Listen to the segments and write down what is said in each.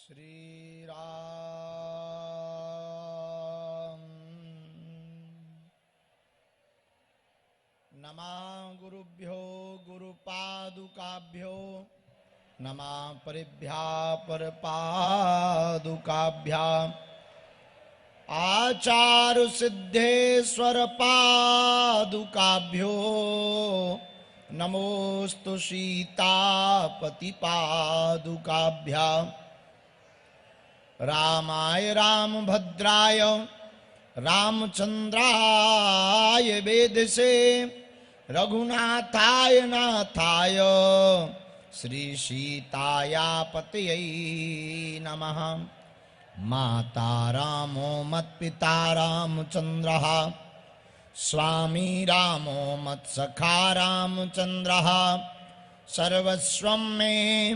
श्री राम। नमः गुरुभ्यो गुरुपादुकाभ्यो नमः परिभ्या परपादुकाभ्याम् आचार्य सिद्धेश्वर पादुकाभ्यो नमोस्तु सीतापति पादुकाभ्याम् रामाय रामभद्राय रामचंद्राय वेदसे रघुनाथाय नाथाय श्री सीताया पतये नमः। माता रामो मत्पिता रामचंद्रः स्वामी रामो मत्सखा रामचंद्रः सर्वस्वं मे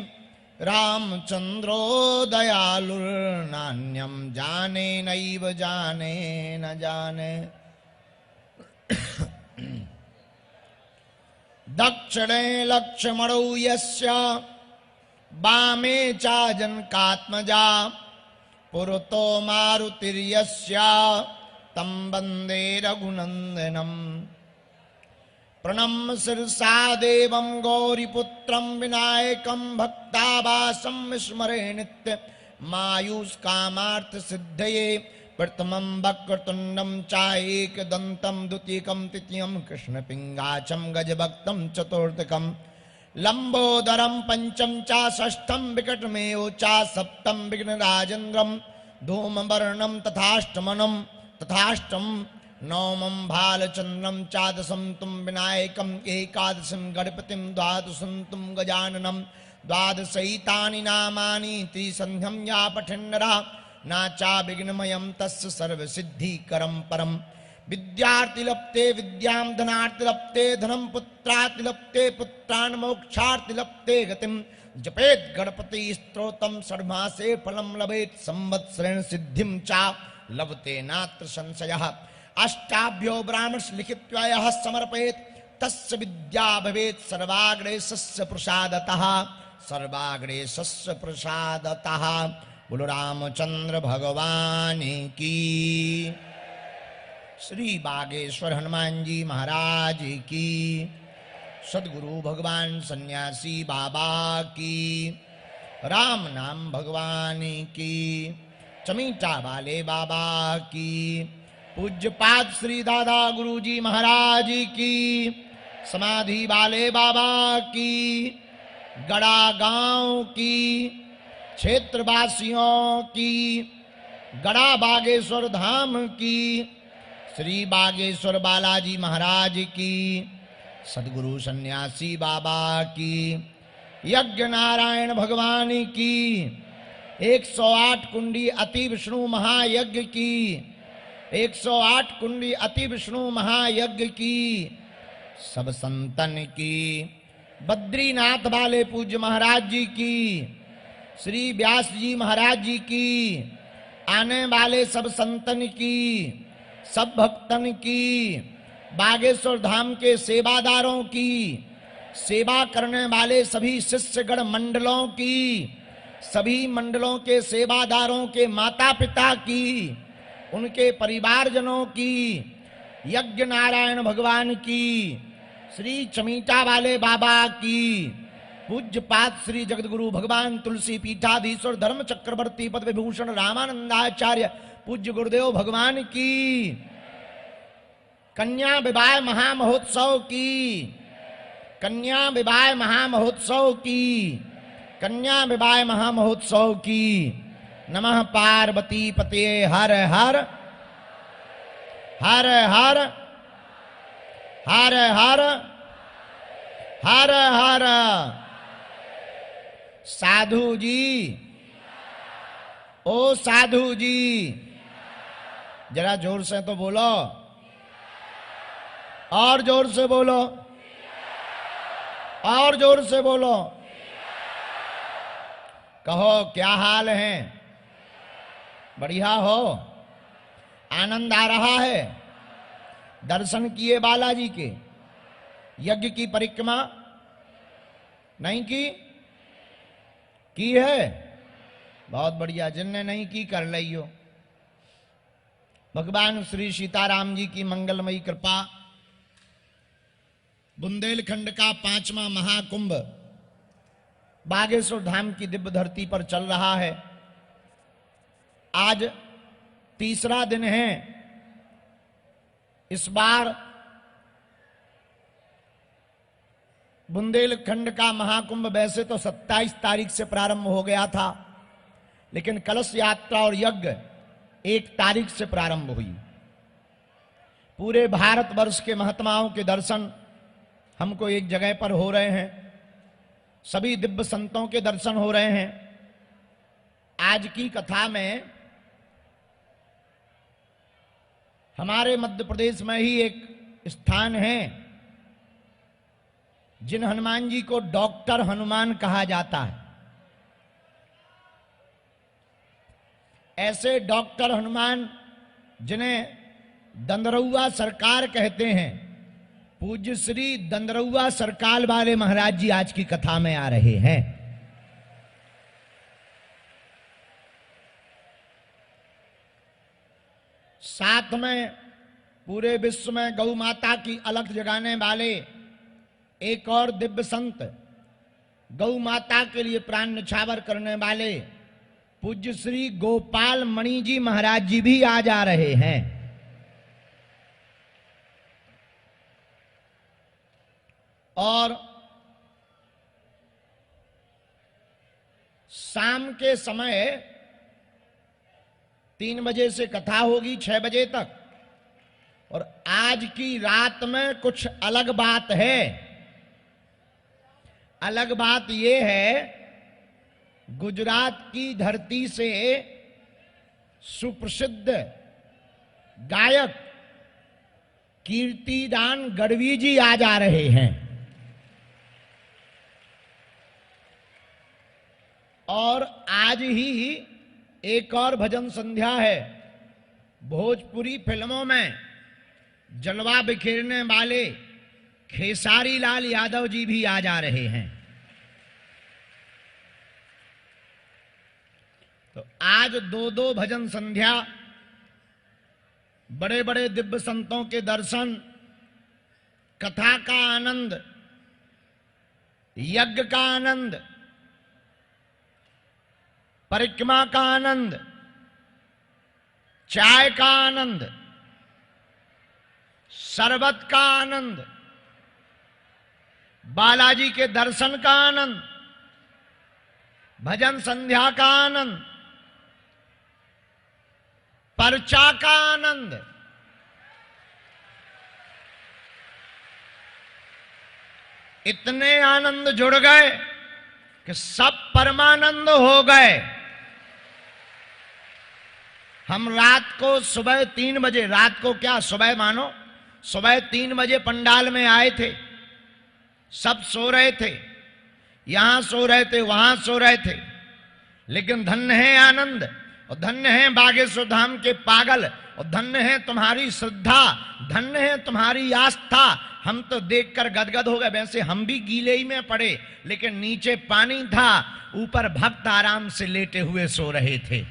रामचंद्रो दयालुर्नान्यं जाने नैव जाने न जाने। दक्षिणे लक्ष्मणौ यस्य वामे चाजनकात्मजा पुरतो मारुतिर्यस्य तं वन्दे रघुनन्दनम्। प्रणम्य शिरसा देवं गौरीपुत्रं विनायकं भक्तावासं विस्मरे नित्य मायुष्कामार्थसिद्धये प्रथमं वक्रतुण्डं चाएकदन्तं द्वितीयं तृतीयं कृष्णपिङ्गाचं गजभक्तं चतुर्थकं लंबोदरं पंचम चा षष्ठं विकटमेव चा सप्तम विघ्नराजेन्द्रं धूमवर्णं तथाष्टमं नवमं भालचंद्रं चादशं तुं विनायकं एकादशं गणपतिं द्वादशं तुं गजाननं द्वादशैतानि नामानि त्रिसन्ध्यं या पठन्नरा नाचा विघ्नमयं तस्य सर्वसिद्धिकरं परम्। विद्यार्थी लप्ते विद्यां धनार्थी लप्ते धनं पुत्रार्थी लप्ते पुत्रान् मोक्षार्थी लप्ते गतिं जपेत् गणपति स्तोत्रं षड्मासे फलं लभेत् संवत्सरेण सिद्धिं चा लभते नात्र संशयः। अष्टाभ्यो ब्राह्मणस् लिखित्वा यः समर्पयेत् तस्य विद्या भवेत् सर्वाग्रेसस्य प्रसादतः सर्वाग्रेसस्य प्रसादतः। बोलो रामचंद्र भगवान की। श्री बागेश्वर हनुमान जी महाराज की। सदगुरु भगवान सन्यासी बाबा की। राम नाम भगवान की। चमीटा वाले बाबा की। पूज्यपाद श्री दादा गुरुजी महाराज की। समाधि वाले बाबा की। गड़ा गांव की क्षेत्रवासियों की। गड़ा बागेश्वर धाम की। श्री बागेश्वर बालाजी महाराज की। सदगुरु सन्यासी बाबा की। यज्ञ नारायण भगवान की। 108 कुंडी अति विष्णु महायज्ञ की। 108 कुंडी अति विष्णु महायज्ञ की। सब संतन की। बद्रीनाथ वाले पूज्य महाराज जी की। श्री व्यास जी महाराज जी की। आने वाले सब संतन की। सब भक्तन की। बागेश्वर धाम के सेवादारों की। सेवा करने वाले सभी शिष्यगण मंडलों की। सभी मंडलों के सेवादारों के माता पिता की। उनके परिवारजनों की। यज्ञ नारायण भगवान की। श्री चमीटा वाले बाबा की। पूज्यपाद श्री जगतगुरु भगवान तुलसी पीठाधीश्वर धर्म चक्रवर्ती पद विभूषण रामानंदाचार्य पूज्य गुरुदेव भगवान की। कन्या विवाह महामहोत्सव की। कन्या विवाह महामहोत्सव की। कन्या विवाह महामहोत्सव की। नमः पार्वती पते हर हर हर हर हर हर हर हर। साधु जी ओ साधु जी जरा जोर से तो बोलो और जोर से बोलो और जोर से बोलो। कहो क्या हाल है? बढ़िया हो? आनंद आ रहा है? दर्शन किए बालाजी के? यज्ञ की परिक्रमा नहीं की है? बहुत बढ़िया, जिनने नहीं की कर लियो। भगवान श्री सीताराम जी की मंगलमयी कृपा, बुंदेलखंड का 5वां महाकुंभ बागेश्वर धाम की दिव्य धरती पर चल रहा है। आज तीसरा दिन है। इस बार बुंदेलखंड का महाकुंभ वैसे तो 27 तारीख से प्रारंभ हो गया था, लेकिन कलश यात्रा और यज्ञ 1 तारीख से प्रारंभ हुई। पूरे भारतवर्ष के महात्माओं के दर्शन हमको एक जगह पर हो रहे हैं, सभी दिव्य संतों के दर्शन हो रहे हैं। आज की कथा में हमारे मध्य प्रदेश में ही एक स्थान है जिन हनुमान जी को डॉक्टर हनुमान कहा जाता है। ऐसे डॉक्टर हनुमान जिन्हें दंदरौआ सरकार कहते हैं, पूज्य श्री दंदरौआ सरकार वाले महाराज जी आज की कथा में आ रहे हैं। साथ में पूरे विश्व में गौ माता की अलख जगाने वाले एक और दिव्य संत, गौ माता के लिए प्राण न्यौछावर करने वाले पूज्य श्री गोपाल मणि जी महाराज जी भी आज आ रहे हैं। और शाम के समय 3 बजे से कथा होगी 6 बजे तक। और आज की रात में कुछ अलग बात है। अलग बात यह है, गुजरात की धरती से सुप्रसिद्ध गायक कीर्तिदान गढ़वी जी आज आ रहे हैं। और आज ही एक और भजन संध्या है। भोजपुरी फिल्मों में जलवा बिखेरने वाले खेसारी लाल यादव जी भी आज आ रहे हैं। तो आज 2-2 भजन संध्या, बड़े बड़े दिव्य संतों के दर्शन, कथा का आनंद, यज्ञ का आनंद, परिक्रमा का आनंद, चाय का आनंद, शरबत का आनंद, बालाजी के दर्शन का आनंद, भजन संध्या का आनंद, पर्चा का आनंद, इतने आनंद जुड़ गए कि सब परमानंद हो गए। हम रात को सुबह 3 बजे, रात को क्या सुबह मानो, सुबह 3 बजे पंडाल में आए थे। सब सो रहे थे, यहां सो रहे थे, वहां सो रहे थे, लेकिन धन्य है आनंद, और धन्य है बागेश्वर धाम के पागल, और धन्य है तुम्हारी श्रद्धा, धन्य है तुम्हारी आस्था। हम तो देखकर गदगद हो गए। वैसे हम भी गीले ही में पड़े, लेकिन नीचे पानी था, ऊपर भक्त आराम से लेटे हुए सो रहे थे।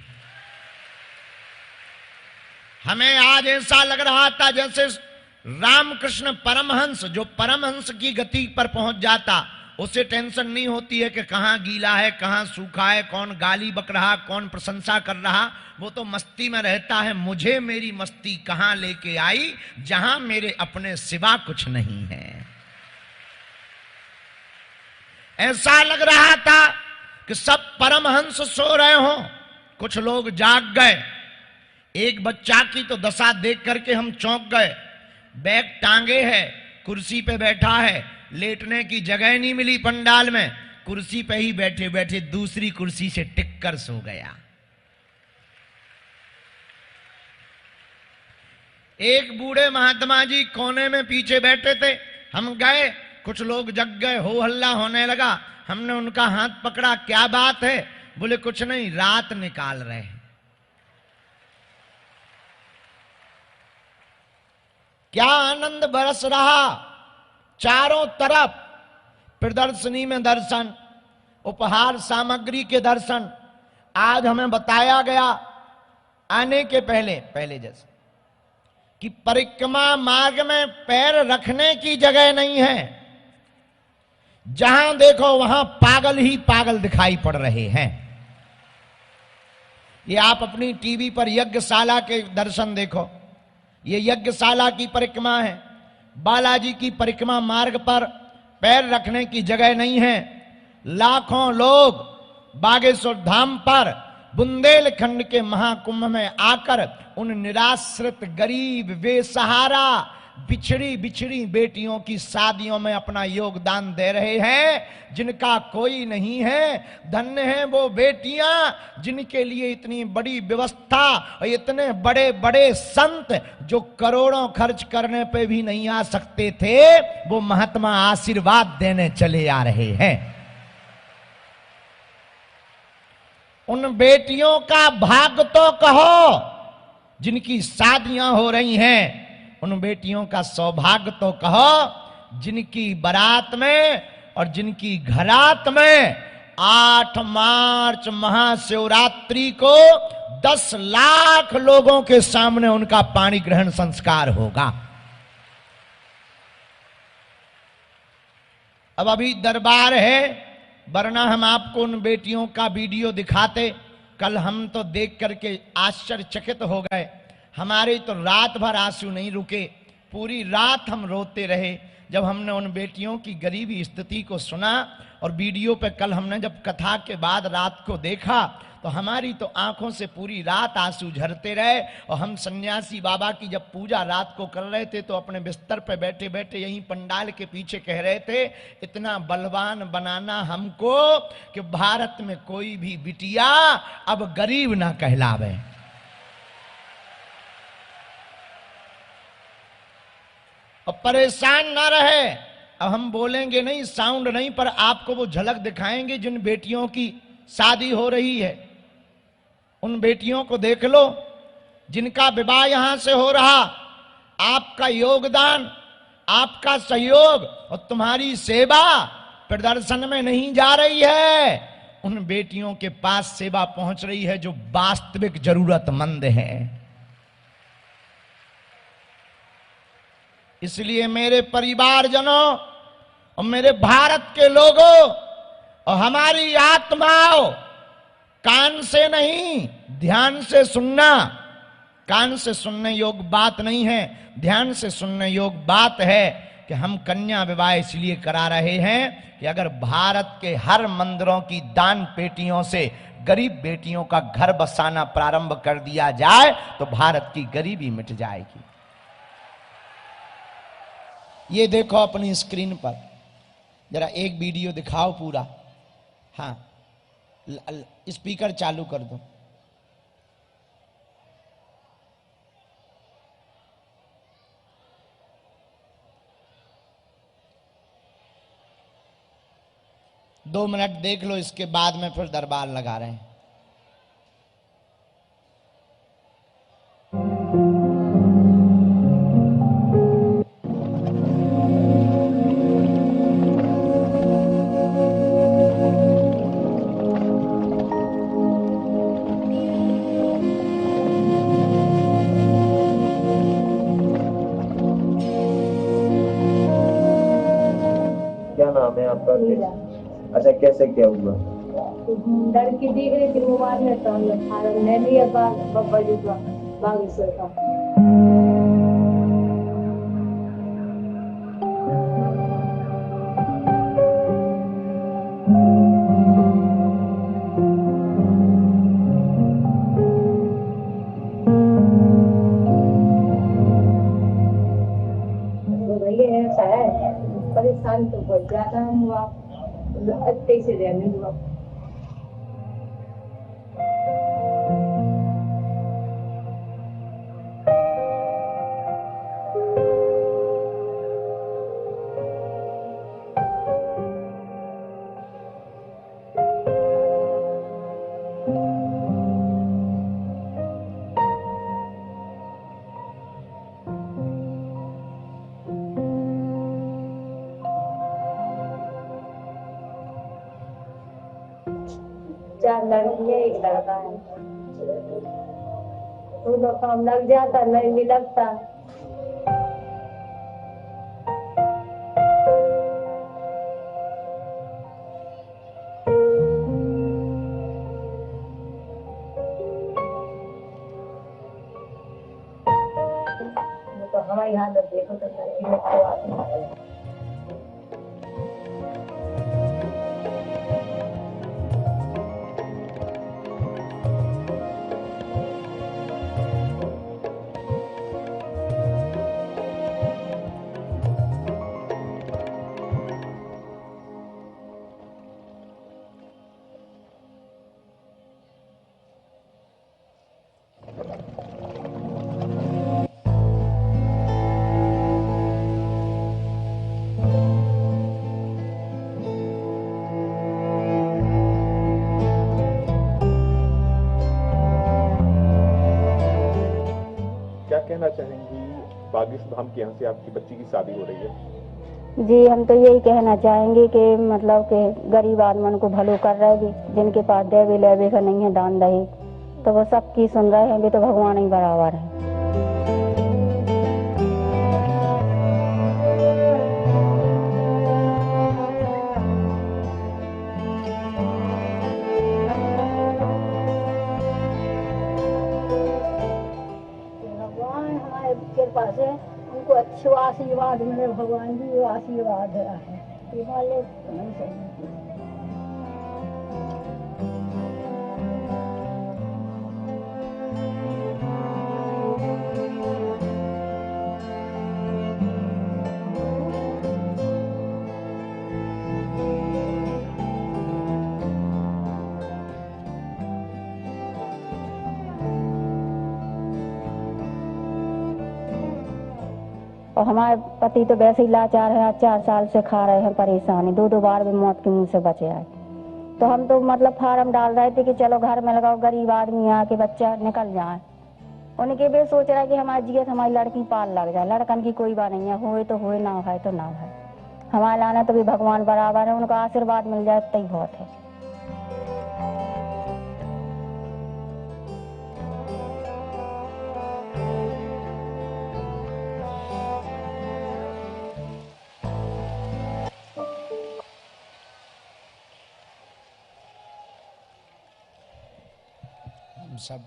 हमें आज ऐसा लग रहा था जैसे रामकृष्ण परमहंस, जो परमहंस की गति पर पहुंच जाता, उसे टेंशन नहीं होती है कि कहां गीला है, कहां सूखा है, कौन गाली बक रहा, कौन प्रशंसा कर रहा। वो तो मस्ती में रहता है। मुझे मेरी मस्ती कहां लेके आई, जहां मेरे अपने सिवा कुछ नहीं है। ऐसा लग रहा था कि सब परमहंस सो रहे हो, कुछ लोग जाग गए। एक बच्चा की तो दशा देख करके हम चौंक गए। बैग टांगे है, कुर्सी पे बैठा है, लेटने की जगह नहीं मिली पंडाल में, कुर्सी पे ही बैठे बैठे दूसरी कुर्सी से टिक कर सो गया। एक बूढ़े महात्मा जी कोने में पीछे बैठे थे। हम गए, कुछ लोग जग गए, हो हल्ला होने लगा। हमने उनका हाथ पकड़ा, क्या बात है? बोले कुछ नहीं, रात निकाल रहे हैं। क्या आनंद बरस रहा चारों तरफ। प्रदर्शनी में दर्शन, उपहार सामग्री के दर्शन, आज हमें बताया गया आने के पहले पहले जैसे कि परिक्रमा मार्ग में पैर रखने की जगह नहीं है। जहां देखो वहां पागल ही पागल दिखाई पड़ रहे हैं। ये आप अपनी टीवी पर यज्ञशाला के दर्शन देखो, ये यज्ञशाला की परिक्रमा है। बालाजी की परिक्रमा मार्ग पर पैर रखने की जगह नहीं है। लाखों लोग बागेश्वर धाम पर बुंदेलखंड के महाकुंभ में आकर उन निराश्रित गरीब बेसहारा बिछड़ी बिछड़ी बेटियों की शादियों में अपना योगदान दे रहे हैं। जिनका कोई नहीं है, धन्य हैं वो बेटियां जिनके लिए इतनी बड़ी व्यवस्था और इतने बड़े बड़े संत जो करोड़ों खर्च करने पे भी नहीं आ सकते थे, वो महात्मा आशीर्वाद देने चले आ रहे हैं। उन बेटियों का भाग तो कहो जिनकी शादियां हो रही हैं, उन बेटियों का सौभाग्य तो कहो जिनकी बारात में और जिनकी घरात में 8 मार्च महाशिवरात्रि को 10 लाख लोगों के सामने उनका पाणी ग्रहण संस्कार होगा। अब अभी दरबार है, वरना हम आपको उन बेटियों का वीडियो दिखाते। कल हम तो देख करके आश्चर्यचकित हो गए। हमारे तो रात भर आंसू नहीं रुके, पूरी रात हम रोते रहे जब हमने उन बेटियों की गरीबी स्थिति को सुना। और वीडियो पे कल हमने जब कथा के बाद रात को देखा तो हमारी तो आंखों से पूरी रात आंसू झरते रहे। और हम सन्यासी बाबा की जब पूजा रात को कर रहे थे तो अपने बिस्तर पे बैठे बैठे यहीं पंडाल के पीछे कह रहे थे, इतना बलवान बनाना हमको कि भारत में कोई भी बिटिया अब गरीब ना कहलावे। और परेशान ना रहे। अब हम बोलेंगे नहीं, साउंड नहीं, पर आपको वो झलक दिखाएंगे जिन बेटियों की शादी हो रही है। उन बेटियों को देख लो जिनका विवाह यहां से हो रहा। आपका योगदान, आपका सहयोग और तुम्हारी सेवा प्रदर्शन में नहीं जा रही है, उन बेटियों के पास सेवा पहुंच रही है जो वास्तविक जरूरतमंद हैं। इसलिए मेरे परिवारजनों और मेरे भारत के लोगों और हमारी आत्माओं, कान से नहीं ध्यान से सुनना। कान से सुनने योग्य बात नहीं है, ध्यान से सुनने योग्य बात है कि हम कन्या विवाह इसलिए करा रहे हैं कि अगर भारत के हर मंदिरों की दान पेटियों से गरीब बेटियों का घर बसाना प्रारंभ कर दिया जाए तो भारत की गरीबी मिट जाएगी। ये देखो अपनी स्क्रीन पर, जरा एक वीडियो दिखाओ पूरा। हाँ, स्पीकर चालू कर दो। दो मिनट देख लो, इसके बाद में फिर दरबार लगा रहे हैं। क्या नाम है आपका? अच्छा, कैसे क्या हुआ? डर के देख रहे थे मोबाइल में, तो हमने लिया बाबा जी का बागेश्वर का। तो भैया ऐसा है, परेशान तो बहुत ज्यादा हुआ, अच्छे से रहने हुआ। लड़की है, एक लड़का है। तो काम लग जाता, नहीं भी लगता। तो हमारी हालत देखो तो लड़की में तो आती है। क्या कहना चाहेंगी बागेश्वर धाम के यहाँ से आपकी बच्ची की शादी हो रही है? जी हम तो यही कहना चाहेंगे कि मतलब कि गरीब आदमी को भलो कर रहे भी, जिनके पास देवे लेवे का नहीं है दान दहे, तो वो सबकी सुन रहे हैं भी, तो भगवान ही बराबर है। भगवान हमारे कृपा से उनको अच्छे आशीर्वाद मिले, भगवान जी वो आशीर्वाद है। हिमालय नहीं सही। और हमारे पति तो वैसे ही लाचार है, 4 साल से खा रहे हैं परेशानी, 2 बार भी मौत के मुंह से बचे आए। तो हम तो मतलब फार्म डाल रहे थे कि चलो घर में लगाओ, गरीब आदमी आके बच्चा निकल जाए। उनके भी सोच रहा है कि हमारी जीत हमारी लड़की पाल लग जाए। लड़कन की कोई बात नहीं है, होए तो होए, ना है तो ना है। हमारे लाना तो भी भगवान बराबर है, उनका आशीर्वाद मिल जाए तो ही बहुत है। हम सब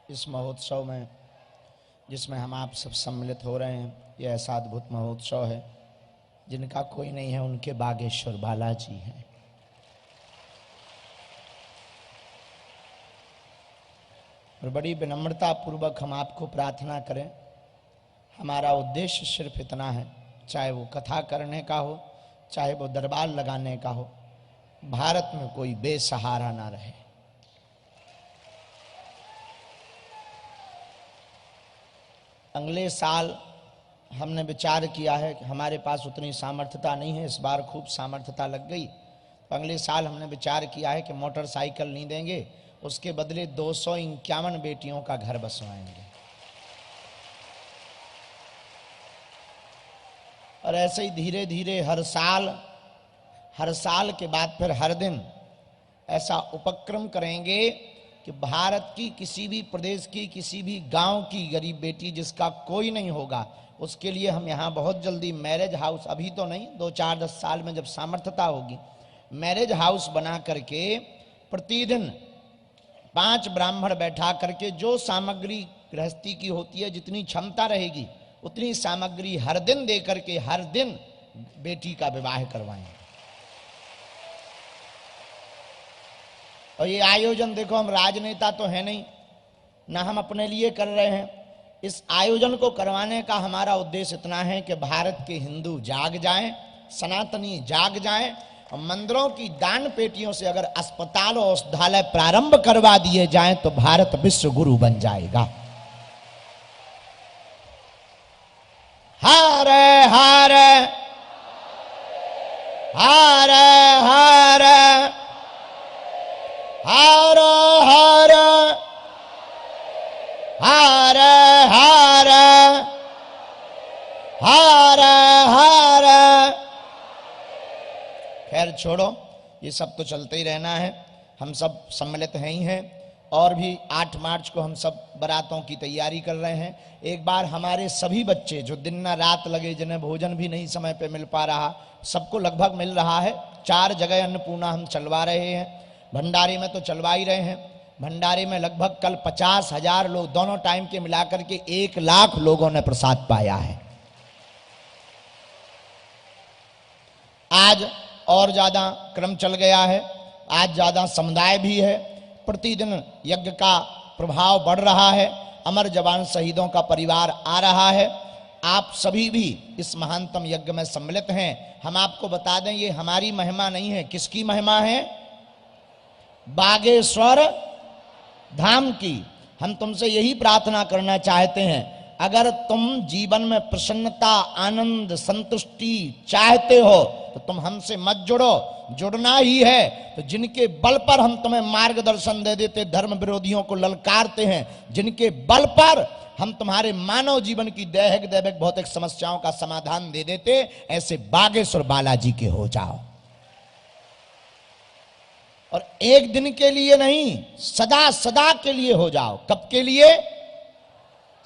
इस महोत्सव में, जिसमें हम आप सब सम्मिलित हो रहे हैं, ये ऐसा अद्भुत महोत्सव है जिनका कोई नहीं है, उनके बागेश्वर बालाजी हैं। और बड़ी विनम्रता पूर्वक हम आपको प्रार्थना करें, हमारा उद्देश्य सिर्फ इतना है, चाहे वो कथा करने का हो, चाहे वो दरबार लगाने का हो, भारत में कोई बेसहारा ना रहे। अगले साल हमने विचार किया है कि हमारे पास उतनी सामर्थ्यता नहीं है, इस बार खूब सामर्थ्यता लग गई, तो अगले साल हमने विचार किया है कि मोटरसाइकिल नहीं देंगे, उसके बदले 251 बेटियों का घर बसवाएंगे। और ऐसे ही धीरे धीरे हर साल के बाद फिर हर दिन ऐसा उपक्रम करेंगे कि भारत की किसी भी प्रदेश की, किसी भी गांव की गरीब बेटी जिसका कोई नहीं होगा, उसके लिए हम यहाँ बहुत जल्दी मैरिज हाउस, अभी तो नहीं, 2-4-10 साल में जब सामर्थ्यता होगी, मैरिज हाउस बना करके प्रतिदिन 5 ब्राह्मण बैठा करके जो सामग्री गृहस्थी की होती है, जितनी क्षमता रहेगी उतनी सामग्री हर दिन दे करके हर दिन बेटी का विवाह करवाएंगे। और ये आयोजन देखो, हम राजनेता तो है नहीं, ना हम अपने लिए कर रहे हैं। इस आयोजन को करवाने का हमारा उद्देश्य इतना है कि भारत के हिंदू जाग जाएं, सनातनी जाग जाएं, और मंदिरों की दान पेटियों से अगर अस्पताल और औषधालय प्रारंभ करवा दिए जाएं तो भारत विश्व गुरु बन जाएगा। हरे हरे हरे हरे हरे हरे हरे हरे हरे हरे। खैर खैर छोड़ो, ये सब तो चलते ही रहना है। हम सब सम्मिलित हैं ही हैं, और भी 8 मार्च को हम सब बारातों की तैयारी कर रहे हैं। एक बार हमारे सभी बच्चे जो दिन ना रात लगे, जिन्हें भोजन भी नहीं समय पे मिल पा रहा, सबको लगभग मिल रहा है। 4 जगह अन्नपूर्णा हम चलवा रहे हैं। भंडारे में तो चलवा ही रहे हैं। भंडारे में लगभग कल 50,000 लोग, दोनों टाइम के मिलाकर के 1 लाख लोगों ने प्रसाद पाया है। आज और ज्यादा क्रम चल गया है, आज ज्यादा समुदाय भी है। प्रतिदिन यज्ञ का प्रभाव बढ़ रहा है। अमर जवान शहीदों का परिवार आ रहा है। आप सभी भी इस महानतम यज्ञ में सम्मिलित हैं। हम आपको बता दें, ये हमारी महिमा नहीं है। किसकी महिमा है? बागेश्वर धाम की। हम तुमसे यही प्रार्थना करना चाहते हैं, अगर तुम जीवन में प्रसन्नता, आनंद, संतुष्टि चाहते हो तो तुम हमसे मत जुड़ो। जुड़ना ही है तो जिनके बल पर हम तुम्हें मार्गदर्शन दे देते, धर्म विरोधियों को ललकारते हैं, जिनके बल पर हम तुम्हारे मानव जीवन की दैहिक दैविक भौतिक समस्याओं का समाधान दे देते, ऐसे बागेश्वर बालाजी के हो जाओ। और एक दिन के लिए नहीं, सदा सदा के लिए हो जाओ। कब के लिए?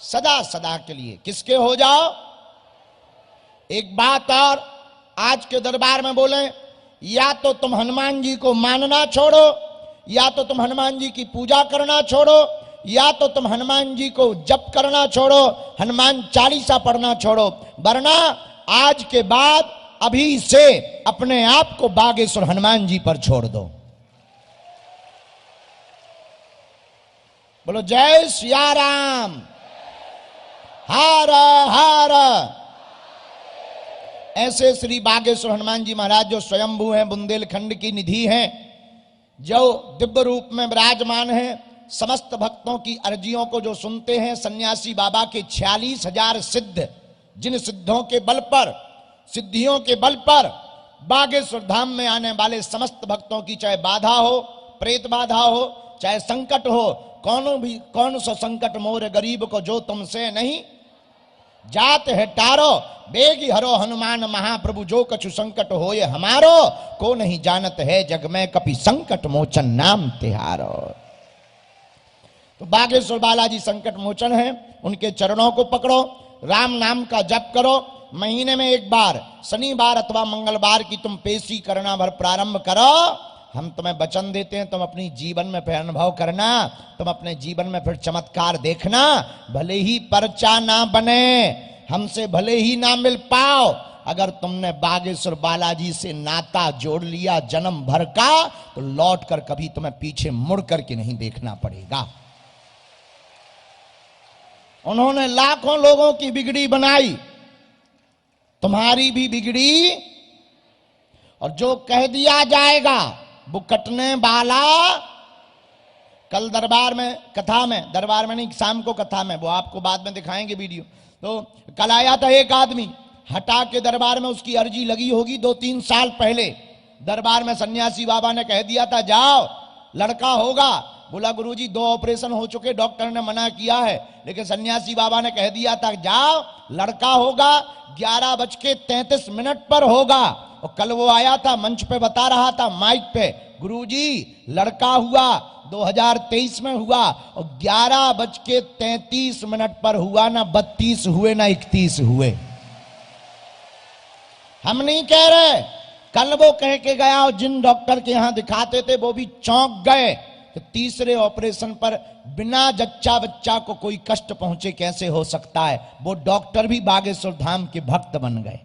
सदा सदा के लिए। किसके हो जाओ? एक बात और आज के दरबार में बोले, या तो तुम हनुमान जी को मानना छोड़ो, या तो तुम हनुमान जी की पूजा करना छोड़ो, या तो तुम हनुमान जी को जप करना छोड़ो, हनुमान चालीसा पढ़ना छोड़ो, वरना आज के बाद अभी से अपने आप को बागेश्वर हनुमान जी पर छोड़ दो। बोलो जय सिया राम, हर हर। ऐसे श्री बागेश्वर हनुमान जी महाराज जो स्वयंभू हैं, बुंदेलखंड की निधि हैं, जो दिव्य रूप में विराजमान हैं, समस्त भक्तों की अर्जियों को जो सुनते हैं। सन्यासी बाबा के 46,000 सिद्ध, जिन सिद्धों के बल पर, सिद्धियों के बल पर बागेश्वर धाम में आने वाले समस्त भक्तों की चाहे बाधा हो, प्रेत बाधा हो, चाहे संकट हो, कौन सा संकट मोर गरीब को जो तुमसे नहीं जात है टारो, बेगी हरो हनुमान महाप्रभु जो कछु संकट होए हमारो, को नहीं जानत है जग में कपि संकट मोचन नाम तिहारो। तो बागेश्वर बालाजी संकट मोचन है, उनके चरणों को पकड़ो, राम नाम का जप करो। महीने में एक बार शनिवार अथवा मंगलवार की तुम पेशी करना भर प्रारंभ करो। हम तुम्हें वचन देते हैं, तुम अपनी जीवन में फिर अनुभव करना, तुम अपने जीवन में फिर चमत्कार देखना। भले ही पर्चा ना बने, हमसे भले ही ना मिल पाओ, अगर तुमने बागेश्वर बालाजी से नाता जोड़ लिया जन्म भर का, तो लौट कर कभी तुम्हें पीछे मुड़ करके नहीं देखना पड़ेगा। उन्होंने लाखों लोगों की बिगड़ी बनाई, तुम्हारी भी बिगड़ी। और जो कह दिया जाएगा वो कटने वाला। कल दरबार में, कथा में, दरबार में नहीं, शाम को कथा में, वो आपको बाद में दिखाएंगे वीडियो। तो कल आया था एक आदमी, हटा के दरबार में उसकी अर्जी लगी होगी 2-3 साल पहले। दरबार में सन्यासी बाबा ने कह दिया था जाओ लड़का होगा। बोला गुरुजी 2 ऑपरेशन हो चुके, डॉक्टर ने मना किया है, लेकिन सन्यासी बाबा ने कह दिया था जाओ लड़का होगा। 11:33 पर होगा। और कल वो आया था, मंच पे बता रहा था माइक पे, गुरुजी लड़का हुआ, 2023 में हुआ, और 11:33 पर हुआ। ना 32 हुए ना 31 हुए। हम नहीं कह रहे, कल वो कह के गया, और जिन डॉक्टर के यहां दिखाते थे वो भी चौंक गए कि तीसरे ऑपरेशन पर बिना जच्चा बच्चा को कोई कष्ट पहुंचे कैसे हो सकता है। वो डॉक्टर भी बागेश्वर धाम के भक्त बन गए।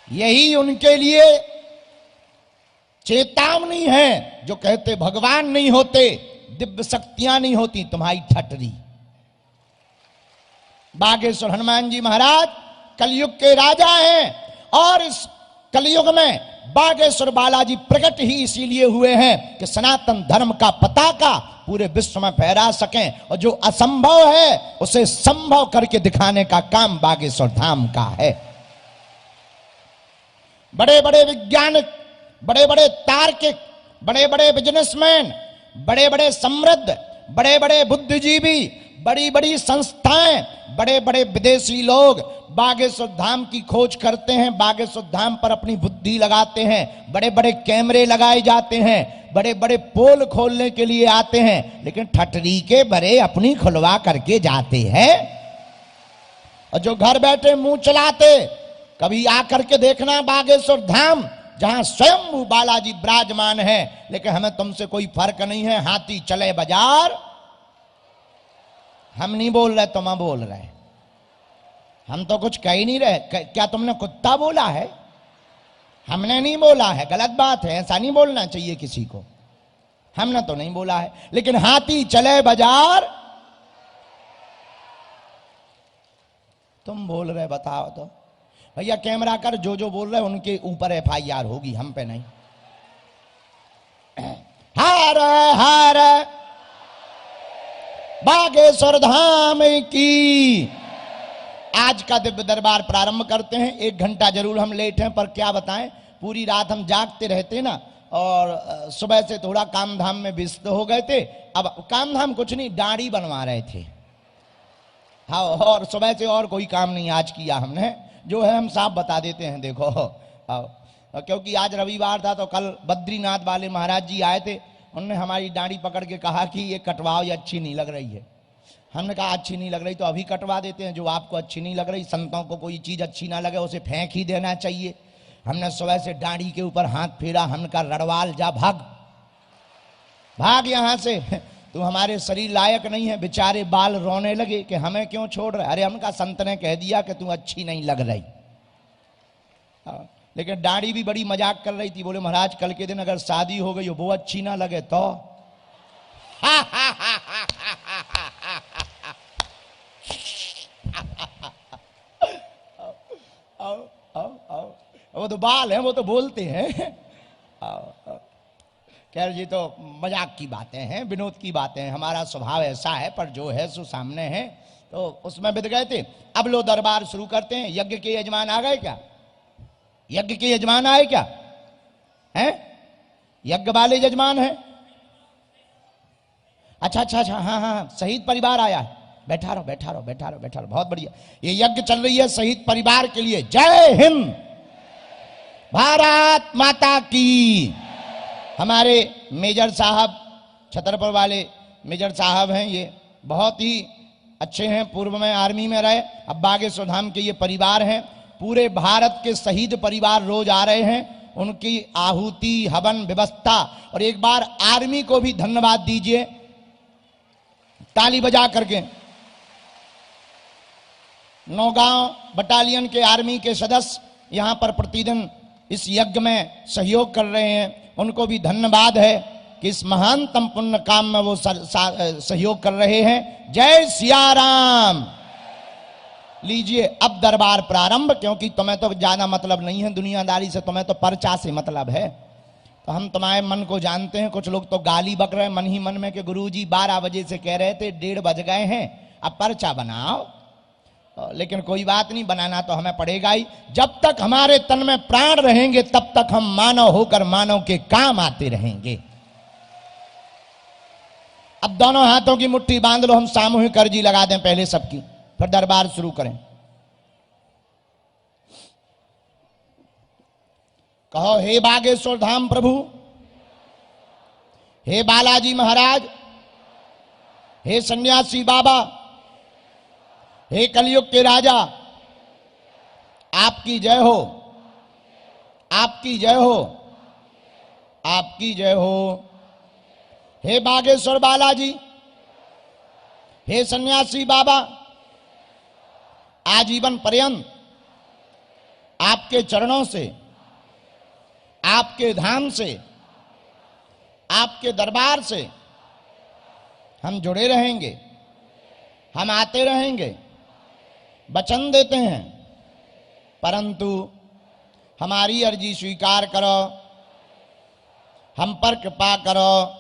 यही उनके लिए चेतावनी है जो कहते भगवान नहीं होते, दिव्य शक्तियां नहीं होती, तुम्हारी ठटरी। बागेश्वर हनुमान जी महाराज कलयुग के राजा हैं, और इस कलयुग में बागेश्वर बालाजी प्रकट ही इसीलिए हुए हैं कि सनातन धर्म का पताका पूरे विश्व में फहरा सकें, और जो असंभव है उसे संभव करके दिखाने का काम बागेश्वर धाम का है। बड़े बड़े वैज्ञानिक, बड़े बड़े तार्किक, बड़े बड़े बिजनेसमैन, बड़े बड़े समृद्ध, बड़े बड़े बुद्धिजीवी, बड़ी बड़ी संस्थाएं, बड़े बड़े विदेशी लोग बागेश्वर धाम की खोज करते हैं, बागेश्वर धाम पर अपनी बुद्धि लगाते हैं, बड़े बड़े कैमरे लगाए जाते हैं, बड़े बड़े पोल खोलने के लिए आते हैं, लेकिन ठटरी के बड़े अपनी खुलवा करके जाते हैं। और जो घर बैठे मुंह चलाते, कभी आकर के देखना बागेश्वर धाम जहां स्वयं बालाजी विराजमान है, लेकिन हमें तुमसे कोई फर्क नहीं है। हाथी चले बाजार, हम नहीं बोल रहे, तुम बोल रहे, हम तो कुछ कह ही नहीं रहे। क्या तुमने कुत्ता बोला है? हमने नहीं बोला है, गलत बात है, ऐसा नहीं बोलना चाहिए किसी को। हमने तो नहीं बोला है, लेकिन हाथी चले बाजार तुम बोल रहे। बताओ तो भैया, कैमरा कर, जो जो बोल रहे उनके ऊपर FIR होगी, हम पे नहीं। हार हार बागेश्वर धाम की। आज का दिव्य दरबार प्रारंभ करते हैं। 1 घंटा जरूर हम लेट हैं, पर क्या बताएं, पूरी रात हम जागते रहते ना, और सुबह से थोड़ा काम धाम में व्यस्त हो गए थे। अब काम धाम कुछ नहीं, दाढ़ी बनवा रहे थे। हाँ, और सुबह से और कोई काम नहीं आज किया हमने, जो है हम साफ बता देते हैं। देखो, क्योंकि आज रविवार था, तो कल बद्रीनाथ वाले महाराज जी आए थे। उन्होंने हमारी दाढ़ी पकड़ के कहा कि ये कटवाओ, ये अच्छी नहीं लग रही है। हमने कहा अच्छी नहीं लग रही तो अभी कटवा देते हैं। जो आपको अच्छी नहीं लग रही, संतों को कोई चीज अच्छी ना लगे उसे फेंक ही देना चाहिए। हमने सुबह से दाढ़ी के ऊपर हाथ फेरा, हमने कहा रड़वाल जा, भाग भाग यहां से, तू हमारे शरीर लायक नहीं है। बेचारे बाल रोने लगे कि हमें क्यों छोड़ रहे। अरे हमका संत ने कह दिया कि तू अच्छी नहीं लग रही। लेकिन दाढ़ी भी बड़ी मजाक कर रही थी। बोले महाराज, कल के दिन अगर शादी हो गई वो अच्छी ना लगे तो? वो तो बाल है, वो तो बोलते हैं। खैर, ये तो मजाक की बातें हैं, विनोद की बातें हैं। हमारा स्वभाव ऐसा है, पर जो है सो सामने है, तो उसमें बित गए थे। अब लो दरबार शुरू करते हैं। यज्ञ के यजमान आ गए क्या? यज्ञ के यजमान आए क्या? हैं? यज्ञ वाले यजमान हैं? अच्छा अच्छा अच्छा, हाँ हाँ, शहीद परिवार आया है। बैठा रहो बैठा रहो बैठा रहो बैठा रहो, बहुत बढ़िया। ये यज्ञ चल रही है शहीद परिवार के लिए। जय हिंद, भारत माता की। हमारे मेजर साहब, छतरपुर वाले मेजर साहब हैं, ये बहुत ही अच्छे हैं, पूर्व में आर्मी में रहे, अब बागेश्वर धाम के ये परिवार हैं। पूरे भारत के शहीद परिवार रोज आ रहे हैं, उनकी आहुति हवन व्यवस्था। और एक बार आर्मी को भी धन्यवाद दीजिए ताली बजा करके। नौगांव बटालियन के आर्मी के सदस्य यहां पर प्रतिदिन इस यज्ञ में सहयोग कर रहे हैं, उनको भी धन्यवाद है कि इस महानतम पुण्य काम में वो सहयोग कर रहे हैं। जय सिया राम। लीजिए अब दरबार प्रारंभ, क्योंकि तुम्हें तो ज्यादा मतलब नहीं है दुनियादारी से, तुम्हें तो पर्चा से मतलब है। तो हम तुम्हारे मन को जानते हैं। कुछ लोग तो गाली बक रहे हैं मन ही मन में कि गुरुजी 12 बजे से कह रहे थे, 1:30 बज गए हैं, अब पर्चा बनाओ। लेकिन कोई बात नहीं, बनाना तो हमें पड़ेगा ही। जब तक हमारे तन में प्राण रहेंगे तब तक हम मानव होकर मानव के काम आते रहेंगे। अब दोनों हाथों की मुट्ठी बांध लो, हम सामूहिक अर्जी लगा दें पहले सबकी, फिर दरबार शुरू करें। कहो, हे बागेश्वर धाम प्रभु, हे बालाजी महाराज, हे सन्यासी बाबा, हे कलयुग के राजा, आपकी जय हो, आपकी जय हो, आपकी जय हो। हे बागेश्वर बालाजी, हे सन्यासी बाबा, आजीवन पर्यंत आपके चरणों से, आपके धाम से, आपके दरबार से हम जुड़े रहेंगे, हम आते रहेंगे, वचन देते हैं। परंतु हमारी अर्जी स्वीकार करो, हम पर कृपा करो।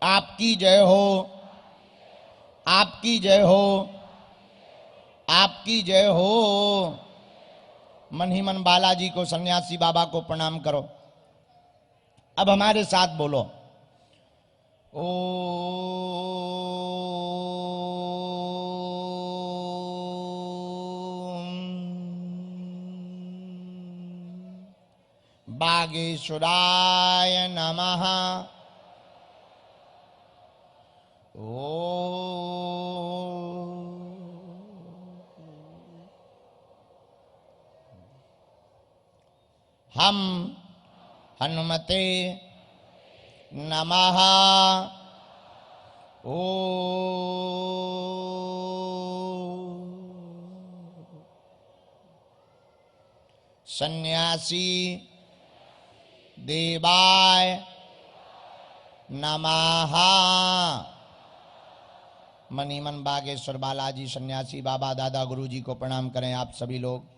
आपकी जय हो, आपकी जय हो, आपकी जय हो। मन ही मन बालाजी को, सन्यासी बाबा को प्रणाम करो। अब हमारे साथ बोलो, ओ बागेश्वराय नमः। हम हनुमते नमः। ओ सन्यासी देवाय नमः। मनी मन बागेश्वर बालाजी सन्यासी बाबा दादा गुरु जी को प्रणाम करें आप सभी लोग।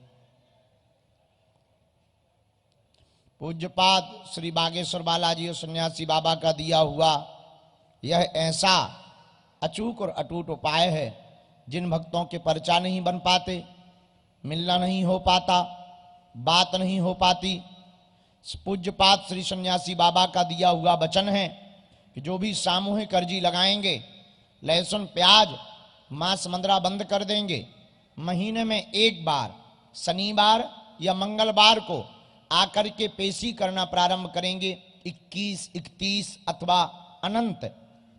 पूज्यपाद श्री बागेश्वर बालाजी और सन्यासी बाबा का दिया हुआ यह ऐसा अचूक और अटूट उपाय है, जिन भक्तों के पर्चा नहीं बन पाते, मिलना नहीं हो पाता, बात नहीं हो पाती, पूज्यपाद श्री सन्यासी बाबा का दिया हुआ वचन है कि जो भी सामूहिक अर्जी लगाएंगे, लहसुन प्याज मांस मंद्रा बंद कर देंगे, महीने में एक बार शनिवार या मंगलवार को आकर के पेशी करना प्रारंभ करेंगे। 21, 31 अथवा अनंत,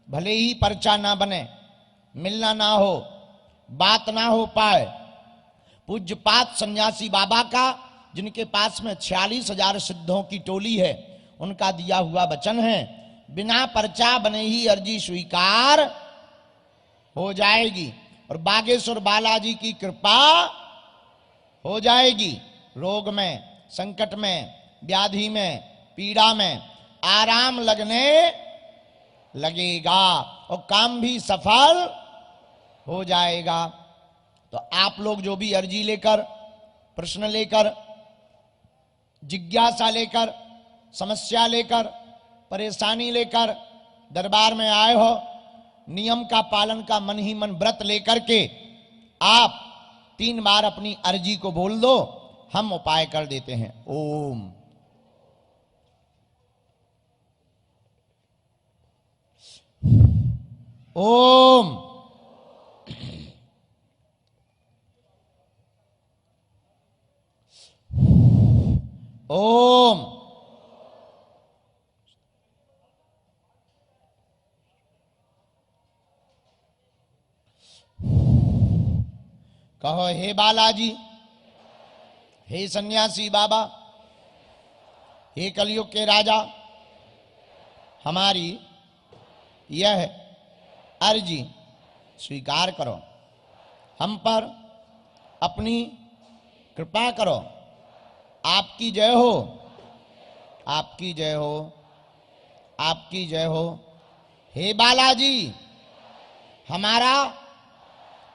भले ही पर्चा ना बने, मिलना ना हो, बात ना हो पाए, पूज्यपाद सन्यासी बाबा का, जिनके पास में 46,000 सिद्धों की टोली है, उनका दिया हुआ वचन है, बिना पर्चा बने ही अर्जी स्वीकार हो जाएगी और बागेश्वर बालाजी की कृपा हो जाएगी। रोग में, संकट में, व्याधि में, पीड़ा में आराम लगने लगेगा और काम भी सफल हो जाएगा। तो आप लोग जो भी अर्जी लेकर, प्रश्न लेकर, जिज्ञासा लेकर, समस्या लेकर, परेशानी लेकर दरबार में आए हो, नियम का पालन का मन ही मन व्रत लेकर के आप 3 बार अपनी अर्जी को बोल दो, हम उपाय कर देते हैं। ओम ओम ओम कहो, हे बालाजी, हे सन्यासी बाबा, हे कलयुग के राजा, हमारी यह अर्जी स्वीकार करो, हम पर अपनी कृपा करो। आपकी जय हो, आपकी जय हो, आपकी जय हो। हे बालाजी, हमारा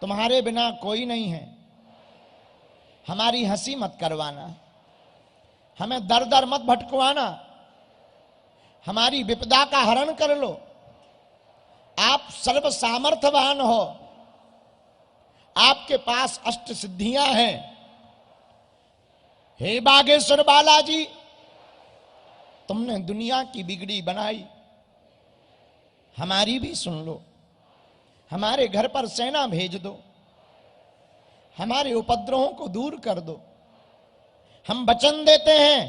तुम्हारे बिना कोई नहीं है, हमारी हंसी मत करवाना, हमें दर दर मत भटकवाना, हमारी विपदा का हरण कर लो। आप सर्व सामर्थ्यवान हो, आपके पास अष्ट सिद्धियां हैं। हे बागेश्वर बालाजी, तुमने दुनिया की बिगड़ी बनाई, हमारी भी सुन लो, हमारे घर पर सेना भेज दो, हमारे उपद्रवों को दूर कर दो। हम वचन देते हैं,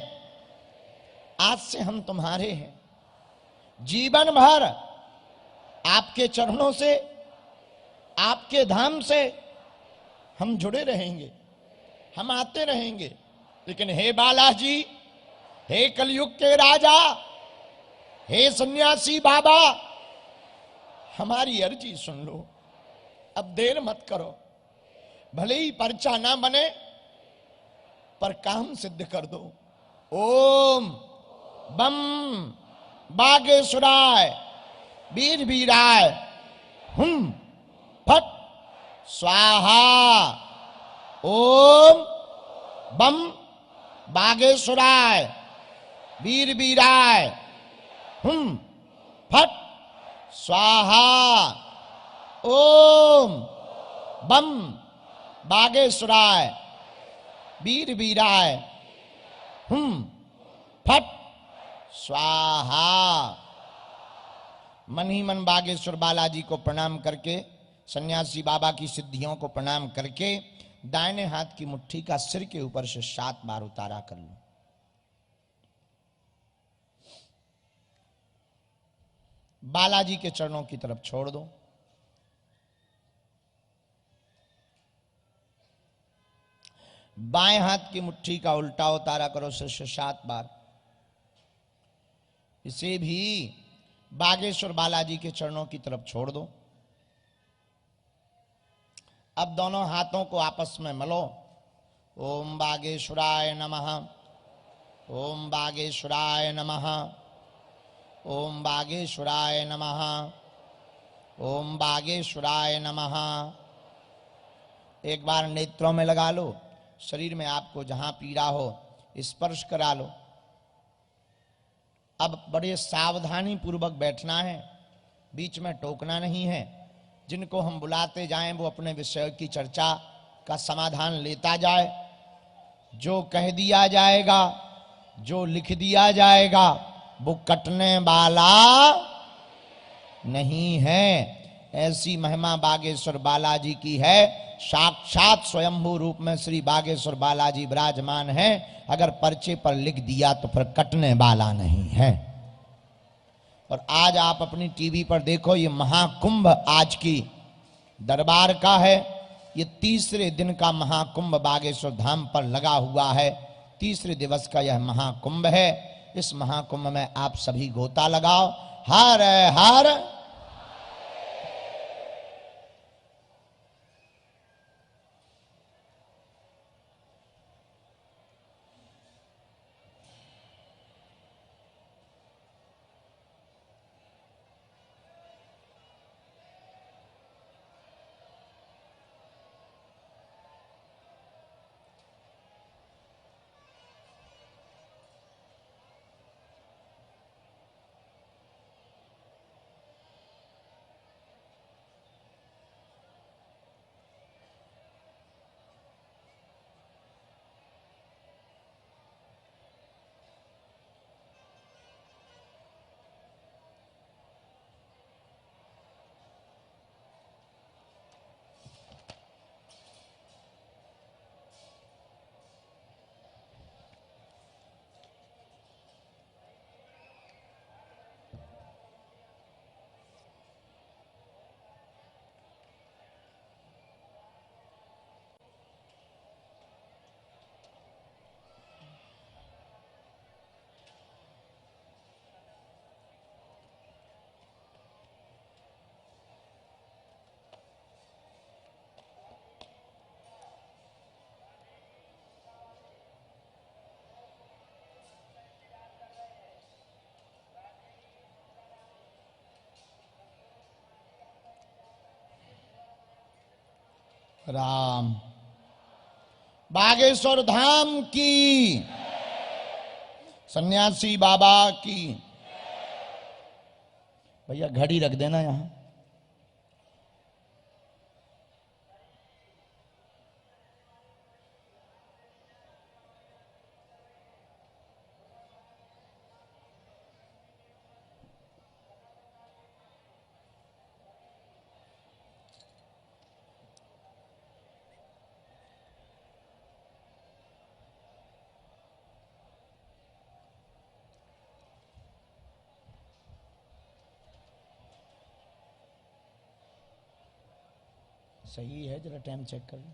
आज से हम तुम्हारे हैं, जीवन भर आपके चरणों से, आपके धाम से हम जुड़े रहेंगे, हम आते रहेंगे। लेकिन हे बालाजी, हे कलयुग के राजा, हे सन्यासी बाबा, हमारी अर्जी सुन लो, अब देर मत करो। भले ही पर्चा ना बने, पर काम सिद्ध कर दो। ओम बम बागेश्वराय वीर वीराय हुम फट स्वाहा। ओम बम बागेश्वराय वीर वीराय हुम फट स्वाहा। ओम बम बागेश्वराय वीर वीराय हुम फट स्वाहा। मन ही मन बागेश्वर बालाजी को प्रणाम करके, सन्यासी बाबा की सिद्धियों को प्रणाम करके, दाहिने हाथ की मुट्ठी का सिर के ऊपर से 7 बार उतारा कर लो। बालाजी के चरणों की तरफ छोड़ दो। बाएं हाथ की मुट्ठी का उल्टा उतारा करो शिष्य 7 बार। इसे भी बागेश्वर बालाजी के चरणों की तरफ छोड़ दो। अब दोनों हाथों को आपस में मलो। ओम बागेश्वराय नमः, ओम बागेश्वराय नमः, ओम बागेश्वराय नमः, ओम बागेश्वराय नमः। एक बार नेत्रों में लगा लो। शरीर में आपको जहां पीड़ा हो स्पर्श करा लो। अब बड़े सावधानी पूर्वक बैठना है, बीच में टोकना नहीं है। जिनको हम बुलाते जाएं वो अपने विषय की चर्चा का समाधान लेता जाए। जो कह दिया जाएगा, जो लिख दिया जाएगा, वो कटने वाला नहीं है। ऐसी महिमा बागेश्वर बालाजी की है। साक्षात स्वयंभू रूप में श्री बागेश्वर बालाजी विराजमान है। अगर पर्चे पर लिख दिया तो फिर कटने वाला नहीं है। और आज आप अपनी टीवी पर देखो, ये महाकुंभ आज की दरबार का है। ये तीसरे दिन का महाकुंभ बागेश्वर धाम पर लगा हुआ है। तीसरे दिवस का यह महाकुंभ है। इस महाकुंभ में आप सभी गोता लगाओ। हर हर राम। बागेश्वर धाम की, सन्यासी बाबा की। भैया घड़ी रख देना यहां। सही है, जरा टाइम चेक कर लो।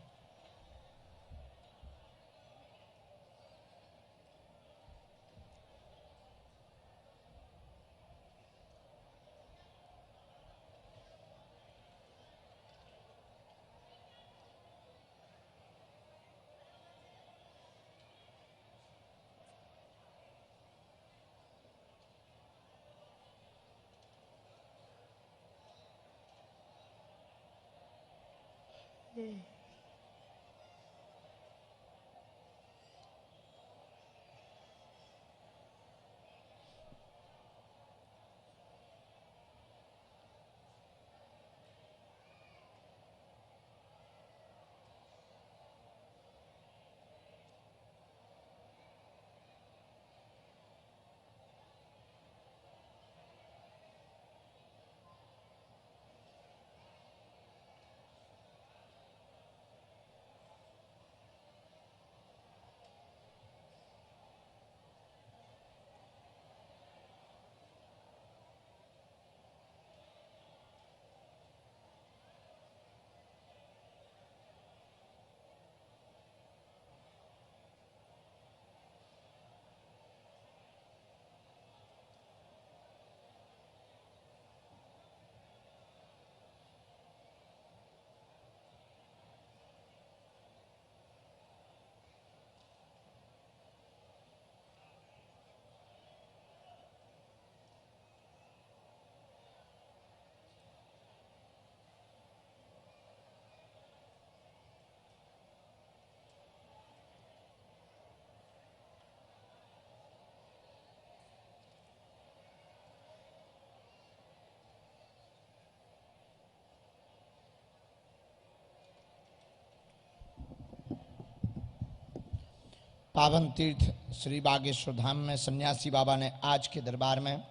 पावन तीर्थ श्री बागेश्वर धाम में सन्यासी बाबा ने आज के दरबार में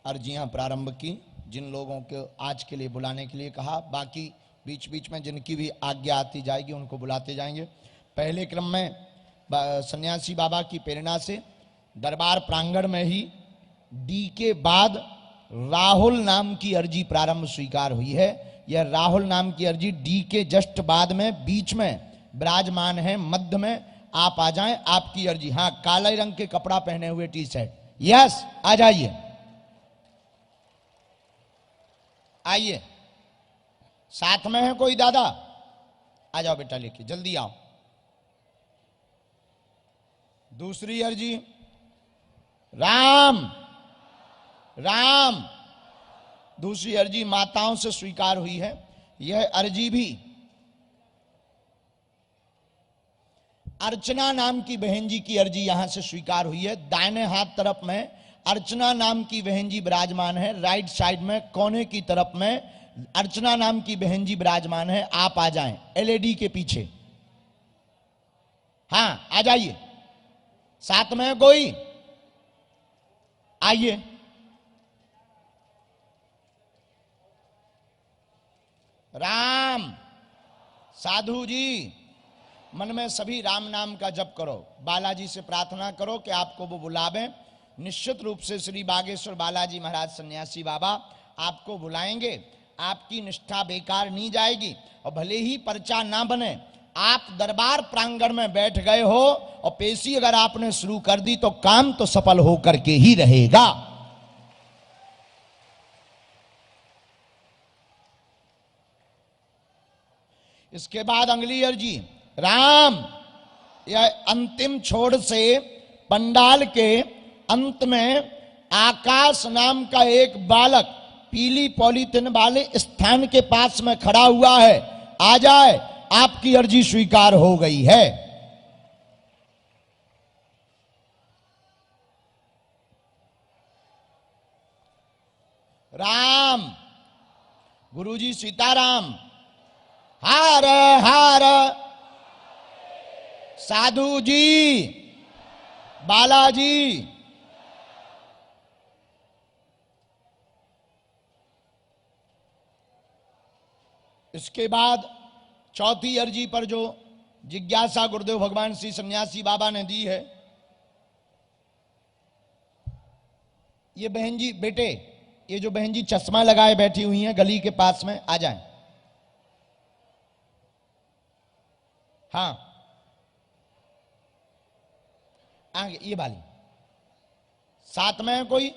अर्जियां प्रारंभ की। जिन लोगों को आज के लिए बुलाने के लिए कहा, बाकी बीच बीच में जिनकी भी आज्ञा आती जाएगी उनको बुलाते जाएंगे। पहले क्रम में सन्यासी बाबा की प्रेरणा से दरबार प्रांगण में ही डी के बाद राहुल नाम की अर्जी प्रारंभ स्वीकार हुई है। यह राहुल नाम की अर्जी डी के जस्ट बाद में बीच में विराजमान है, मध्य में। आप आ जाएं, आपकी अर्जी। हाँ, काले रंग के कपड़ा पहने हुए टी शर्ट, यस, आ जाइए, आइए। साथ में है कोई दादा? आ जाओ बेटा, लेके जल्दी आओ। दूसरी अर्जी राम राम, दूसरी अर्जी माताओं से स्वीकार हुई है। यह अर्जी भी अर्चना नाम की बहन जी की अर्जी यहां से स्वीकार हुई है। दाहिने हाथ तरफ में अर्चना नाम की बहन जी विराजमान है, राइट साइड में कोने की तरफ में अर्चना नाम की बहन जी विराजमान है। आप आ जाएं एलईडी के पीछे। हां, आ जाइए। साथ में कोई? आइए। राम, साधु जी मन में सभी राम नाम का जप करो। बालाजी से प्रार्थना करो कि आपको वो बुलावें। निश्चित रूप से श्री बागेश्वर बालाजी महाराज सन्यासी बाबा आपको बुलाएंगे। आपकी निष्ठा बेकार नहीं जाएगी। और भले ही पर्चा ना बने, आप दरबार प्रांगण में बैठ गए हो और पेशी अगर आपने शुरू कर दी तो काम तो सफल होकर के ही रहेगा। इसके बाद अगली अर्जी राम। यह अंतिम छोड़ से पंडाल के अंत में आकाश नाम का एक बालक पीली पॉलीथिन वाले स्थान के पास में खड़ा हुआ है। आ जाए, आपकी अर्जी स्वीकार हो गई है। राम, गुरुजी सीताराम। हार हार, साधु जी, बालाजी। इसके बाद चौथी अर्जी पर जो जिज्ञासा गुरुदेव भगवान श्री सन्यासी बाबा ने दी है, ये बहन जी, बेटे, ये जो बहन जी चश्मा लगाए बैठी हुई हैं गली के पास में, आ जाएं। हाँ, आगे ये वाली। साथ में है कोई?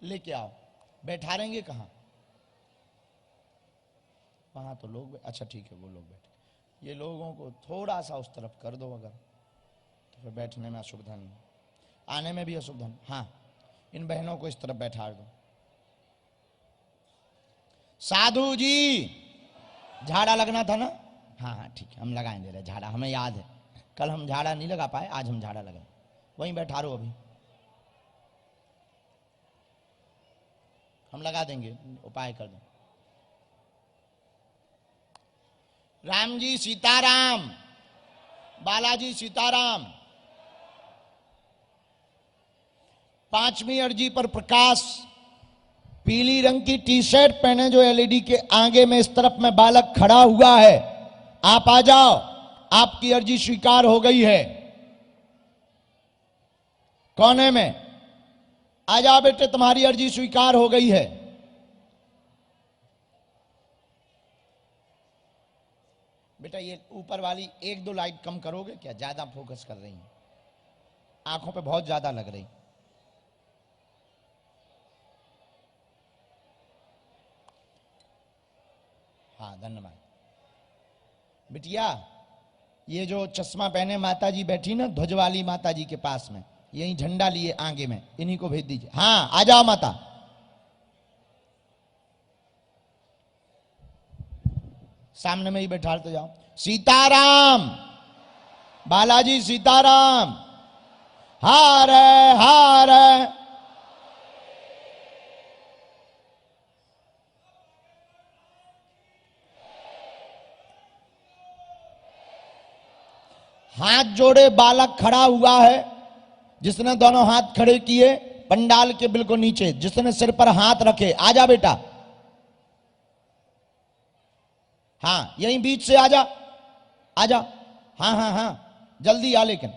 लेके आओ। बैठा रहेंगे कहां? वहां तो लोग, अच्छा ठीक है, वो लोग बैठे। ये लोगों को थोड़ा सा उस तरफ कर दो अगर, तो फिर बैठने में असुविधा नहीं, आने में भी असुविधा नहीं। हाँ, इन बहनों को इस तरफ बैठा दो। साधु जी, झाड़ा लगना था ना? हाँ हाँ ठीक है, हम लगाएं दे रहे झाड़ा, हमें याद है। कल हम झाड़ा नहीं लगा पाए, आज हम झाड़ा लगाए। वहीं बैठा रहो, अभी हम लगा देंगे, उपाय कर दो। राम जी सीताराम, बालाजी सीताराम। पांचवी अर्जी पर प्रकाश, पीली रंग की टी शर्ट पहने जो एलईडी के आगे में इस तरफ में बालक खड़ा हुआ है, आप आ जाओ, आपकी अर्जी स्वीकार हो गई है। कोने में आ जाओ बेटे, तुम्हारी अर्जी स्वीकार हो गई है। बेटा ये ऊपर वाली एक दो लाइट कम करोगे क्या? ज्यादा फोकस कर रही हैं, आंखों पे बहुत ज्यादा लग रही। हाँ धन्यवाद। बिटिया, ये जो चश्मा पहने माता जी बैठी ना, ध्वज वाली माता जी के पास में, यही झंडा लिए आगे में, इन्हीं को भेज दीजिए। हाँ आ जाओ माता। सामने में ही बैठाते जाओ। सीताराम, बालाजी सीताराम। हार हार, हाथ जोड़े बालक खड़ा हुआ है, जिसने दोनों हाथ खड़े किए पंडाल के बिल्कुल नीचे, जिसने सिर पर हाथ रखे, आजा बेटा, हाँ यहीं बीच से आजा, आजा, हाँ हाँ हाँ जल्दी आ, लेकिन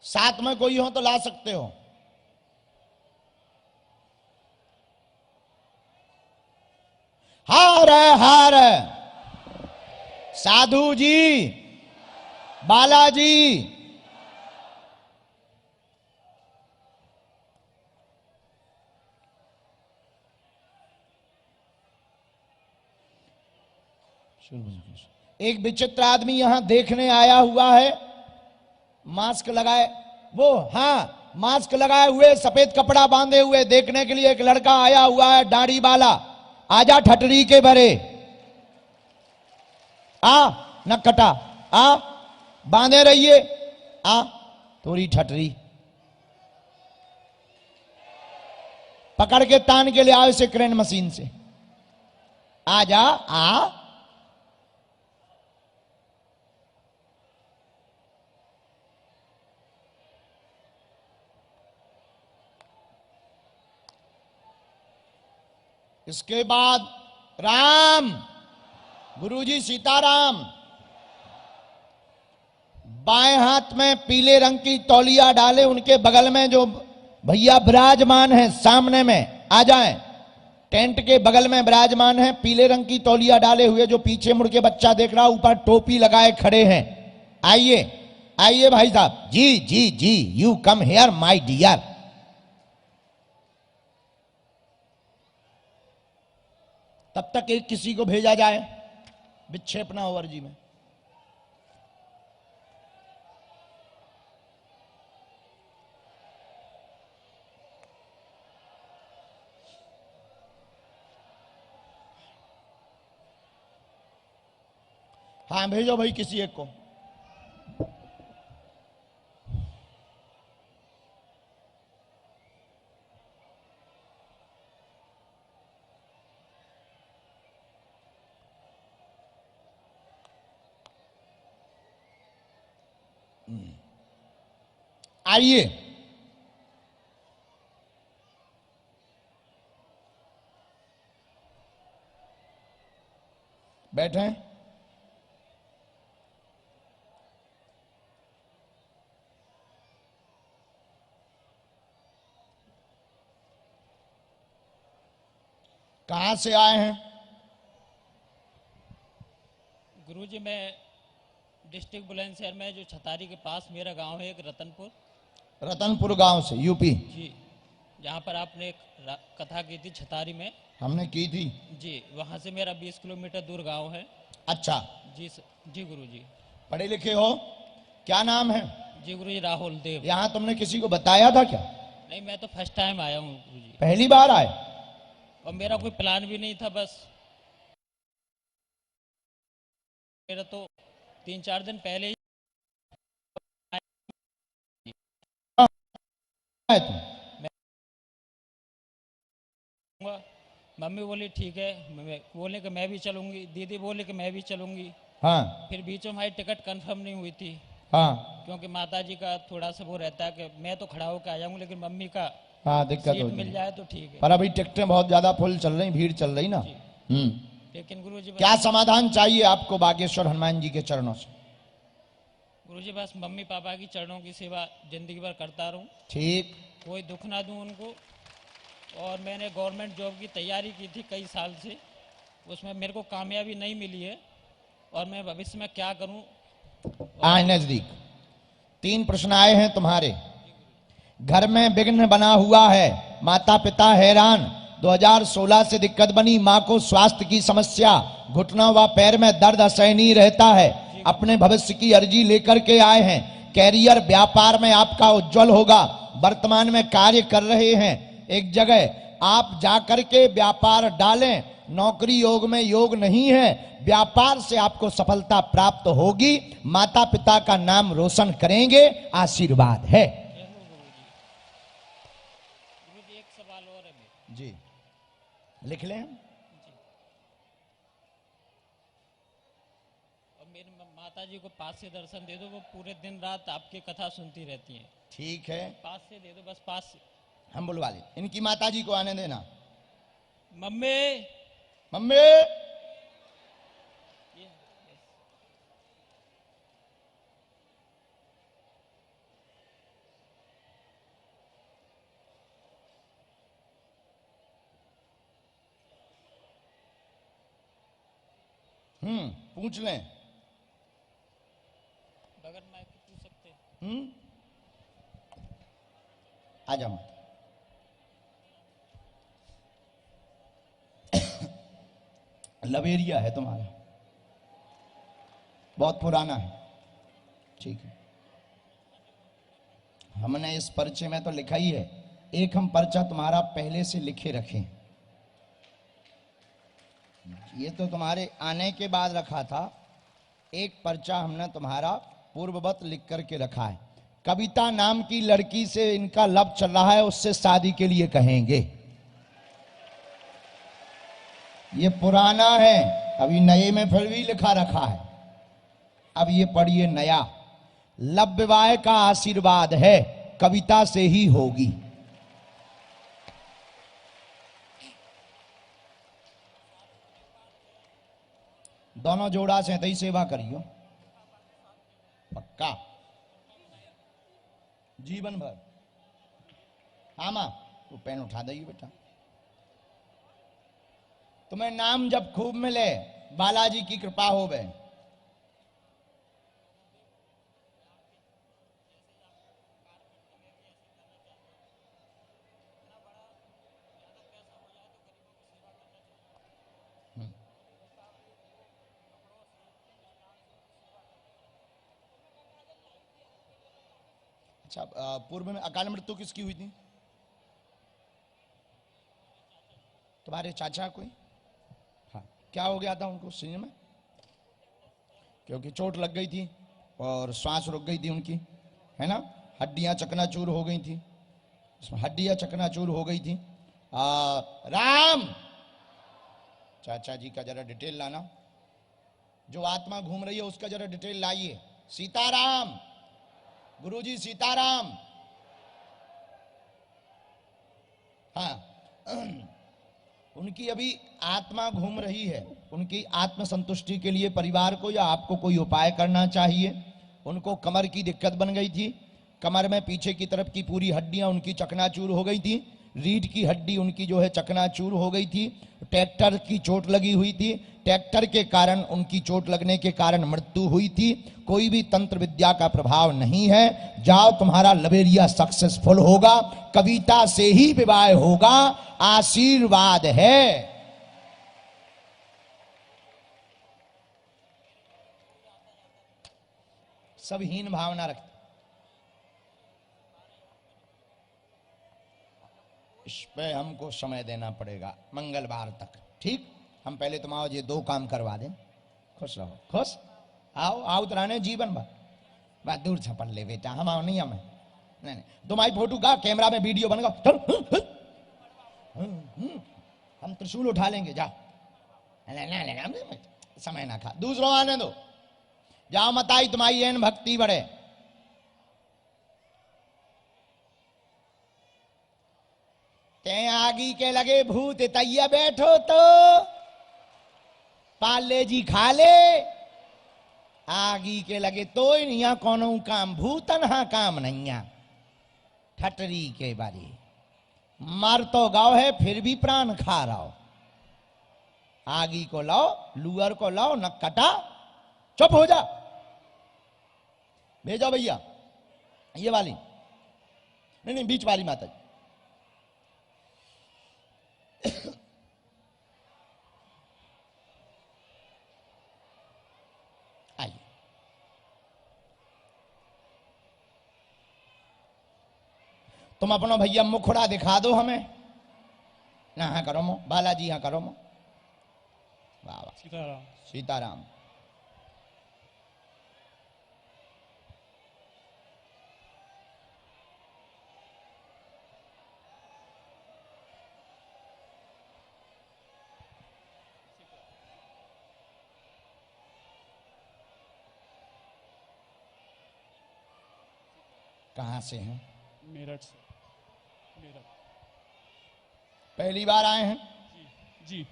साथ में कोई हो तो ला सकते हो। हार है, हार है, साधु जी, बालाजी, एक विचित्र आदमी यहां देखने आया हुआ है, मास्क लगाए, वो हाँ मास्क लगाए हुए, सफेद कपड़ा बांधे हुए, देखने के लिए एक लड़का आया हुआ है, दाढ़ी वाला, आजा ठटरी के भरे, आ न कटा, आ बांधे रहिए, आ थोड़ी ठटरी पकड़ के तान के ले आओ इसे क्रेन मशीन से, आजा, आ इसके बाद राम, गुरुजी सीताराम, बाएं हाथ में पीले रंग की तौलिया डाले, उनके बगल में जो भैया विराजमान है सामने में आ जाएं, टेंट के बगल में विराजमान है, पीले रंग की तौलिया डाले हुए, जो पीछे मुड़ के बच्चा देख रहा, ऊपर टोपी लगाए खड़े हैं, आइए आइए भाई साहब, जी जी जी, you come here my dear. तब तक एक किसी को भेजा जाए विक्षेपना ओवर जी में। हाँ भेजो भाई किसी एक को। आइए, बैठे, कहां से आए हैं? गुरुजी मैं डिस्ट्रिक्ट बुलंदशहर में जो छतारी के पास मेरा गांव है एक रतनपुर। रतनपुर गांव से, यूपी। जी, जहां पर आपने एक कथा की थी छतारी में। हमने की थी जी, वहां से मेरा 20 किलोमीटर दूर गांव है। अच्छा, जी जी गुरुजी। पढ़े लिखे हो? क्या नाम है? जी गुरुजी राहुल देव। यहाँ तुमने किसी को बताया था क्या? नहीं, मैं तो फर्स्ट टाइम आया हूँ गुरुजी। पहली बार आए? और मेरा कोई प्लान भी नहीं था, बस मेरा तो 3-4 दिन पहले ही आए तुम? मम्मी बोली ठीक है, बोले कि मैं भी चलूंगी, दीदी बोले कि मैं भी चलूंगी। हाँ फिर बीच में हमारी टिकट कंफर्म नहीं हुई थी, हाँ क्योंकि माता जी का थोड़ा सा वो रहता है कि मैं तो खड़ा होकर आ जाऊंगा, लेकिन मम्मी का हाँ दिक्कत सीट होती मिल है। जाए तो ठीक है। पर अभी टिकटें बहुत ज्यादा फुल चल रही, भीड़ चल रही ना। लेकिन गुरुजी क्या समाधान चाहिए आपको बागेश्वर हनुमान जी के चरणों से? गुरुजी बस मम्मी पापा की चरणों की सेवा जिंदगी भर करता रहूं, ठीक, कोई दुख ना दूं उनको। और मैंने गवर्नमेंट जॉब की तैयारी की थी कई साल से, उसमें मेरे को कामयाबी नहीं मिली है, और मैं भविष्य में क्या करूं। आए नजदीक। 3 प्रश्न आए हैं तुम्हारे। घर में विघ्न बना हुआ है, माता पिता हैरान, 2016 से दिक्कत बनी, मां को स्वास्थ्य की समस्या, घुटनों व पैर में दर्द असहनीय रहता है, अपने भविष्य की अर्जी लेकर के आए हैं। कैरियर व्यापार में आपका उज्जवल होगा, वर्तमान में कार्य कर रहे हैं, एक जगह आप जाकर के व्यापार डालें, नौकरी योग में योग नहीं है, व्यापार से आपको सफलता प्राप्त होगी, माता पिता का नाम रोशन करेंगे, आशीर्वाद है। गुरुजी एक सवाल और है मेरा। जी लिख लें। माता जी को पास से दर्शन दे दो, वो पूरे दिन रात आपकी कथा सुनती रहती हैं। ठीक है, पास से दे दो, बस पास से। हम बुलवा ले, इनकी माता जी को आने देना। मम्मी, मम्मी, पूछ लें। बगैर माइक के पूछ सकते हैं। आ जाओ। लवेरिया है तुम्हारा, बहुत पुराना है। ठीक है, हमने इस पर्चे में तो लिखा ही है, एक हम पर्चा तुम्हारा पहले से लिखे रखें। ये तो तुम्हारे आने के बाद रखा था, एक पर्चा हमने तुम्हारा पूर्ववत लिख करके रखा है। कविता नाम की लड़की से इनका लब चल रहा है, उससे शादी के लिए कहेंगे। ये पुराना है, अभी नए में फिर भी लिखा रखा है। अब ये पढ़िए नया। लब विवाह का आशीर्वाद है, कविता से ही होगी। दोनों जोड़ा से तई सेवा करियो, पक्का जीवन भर। हाँ मां, तू पेन उठा दइयो बेटा। तुम्हें नाम जब खूब मिले, बालाजी की कृपा हो गए। अच्छा, पूर्व में अकाल मृत्यु किसकी हुई थी? तुम्हारे चाचा कोई? हाँ, क्या हो गया था उनको सीने में? क्योंकि चोट लग गई थी और सांस रुक गई थी उनकी, है ना? हड्डियां चकनाचूर हो गई थी, हड्डियां चकनाचूर हो गई थी। राम, चाचा जी का जरा डिटेल लाना, जो आत्मा घूम रही है उसका जरा डिटेल लाइए। सीताराम, गुरुजी सीताराम। हाँ, उनकी अभी आत्मा घूम रही है, उनकी आत्म संतुष्टि के लिए परिवार को या आपको कोई उपाय करना चाहिए। उनको कमर की दिक्कत बन गई थी, कमर में पीछे की तरफ की पूरी हड्डियां उनकी चकनाचूर हो गई थी, रीढ़ की हड्डी उनकी जो है चकनाचूर हो गई थी, ट्रैक्टर की चोट लगी हुई थी, ट्रैक्टर के कारण उनकी चोट लगने के कारण मृत्यु हुई थी। कोई भी तंत्र विद्या का प्रभाव नहीं है। जाओ, तुम्हारा लवेरिया सक्सेसफुल होगा, कविता से ही विवाह होगा, आशीर्वाद है। सब हीन भावना रखते, इस पे हमको समय देना पड़ेगा मंगलवार तक। ठीक, हम पहले तुम्हारा ये 2 काम करवा दें। खुश रहो, खुश। आओ आओ तराने जीवन भर। बात दूर से पढ़ ले बेटा, हम आओ नहीं, हमें नहीं नहीं। तुम्हारी फोटो का कैमरा में वीडियो बनेगा, चल। हम त्रिशूल उठा लेंगे, जाओ। समय ना खा, दूसरों आने दो। जाओ, मत आई तुम्हारी एन भक्ति बढ़े। ते आगी के लगे भूत तैया बैठो तो पाले जी खा ले। आगी के लगे तो यहाँ कोनो काम, भूतन हाँ काम नहीं। ठटरी के बारी मर तो गाओ है, फिर भी प्राण खा रहा हो। आगी को लाओ, लुअर को लाओ, न कटा, चुप हो जा। भेजो भैया, ये वाली नहीं नहीं, बीच वाली माता जी। आइए, तुम अपना भैया मुखड़ा दिखा दो हमें ना। हाँ करो मो, बालाजी हाँ करो मो। बाबा सीताराम। सीताराम। कहाँ से हैं? मेरठ से। मेरठ। पहली बार आए हैं? जी।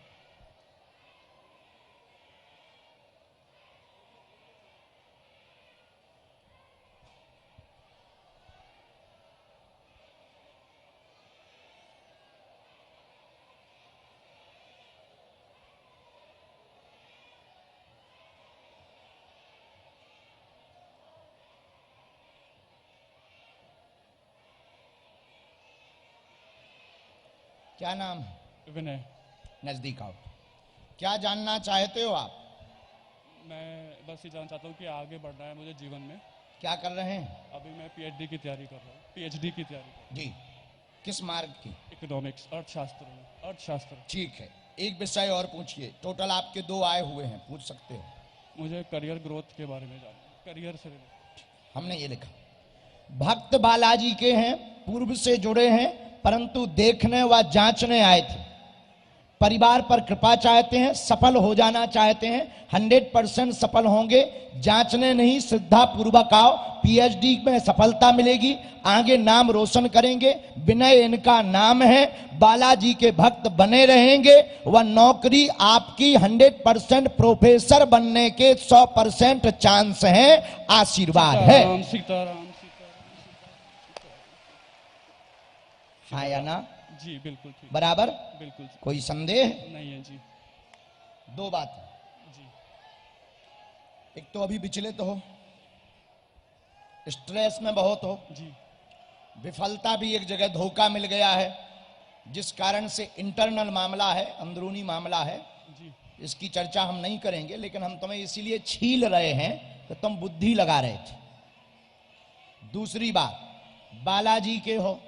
क्या नाम है? विनय। नजदीक आओ। क्या जानना चाहते हो आप? मैं बस ये जानना चाहता हूँ कि आगे बढ़ना है मुझे जीवन में। क्या कर रहे हैं? अभी मैं पीएचडी की तैयारी कर रहा हूँ। पीएचडी की तैयारी। जी, किस मार्ग की? इकोनॉमिक्स, अर्थशास्त्र में। अर्थशास्त्र। ठीक है, एक विषय और पूछिए। टोटल आपके 2 आए हुए हैं, पूछ सकते हो। मुझे करियर ग्रोथ के बारे में जानना, करियर से हमने ये लिखा, भक्त बालाजी के हैं, पूर्व से जुड़े हैं, परंतु देखने व जांचने आए थे। परिवार पर कृपा चाहते हैं, सफल हो जाना चाहते हैं, 100% सफल होंगे। जांचने नहीं, श्रद्धा पूर्वक आओ, पीएचडी में सफलता मिलेगी, आगे नाम रोशन करेंगे। विनय इनका नाम है, बालाजी के भक्त बने रहेंगे। वह नौकरी आपकी 100%, प्रोफेसर बनने के 100% चांस हैं। आशीर्वाद है। सीताराम सीताराम। हाँ या ना? जी बिल्कुल ठीक। बराबर? बिल्कुल। कोई संदेह नहीं है जी। 2 बात जी। एक तो अभी विचलित हो, स्ट्रेस में बहुत हो जी। विफलता भी एक जगह, धोखा मिल गया है, जिस कारण से इंटरनल मामला है, अंदरूनी मामला है। जी। इसकी चर्चा हम नहीं करेंगे, लेकिन हम तुम्हें इसीलिए छील रहे हैं कि तुम बुद्धि लगा रहे थे। दूसरी बात, बालाजी के हो,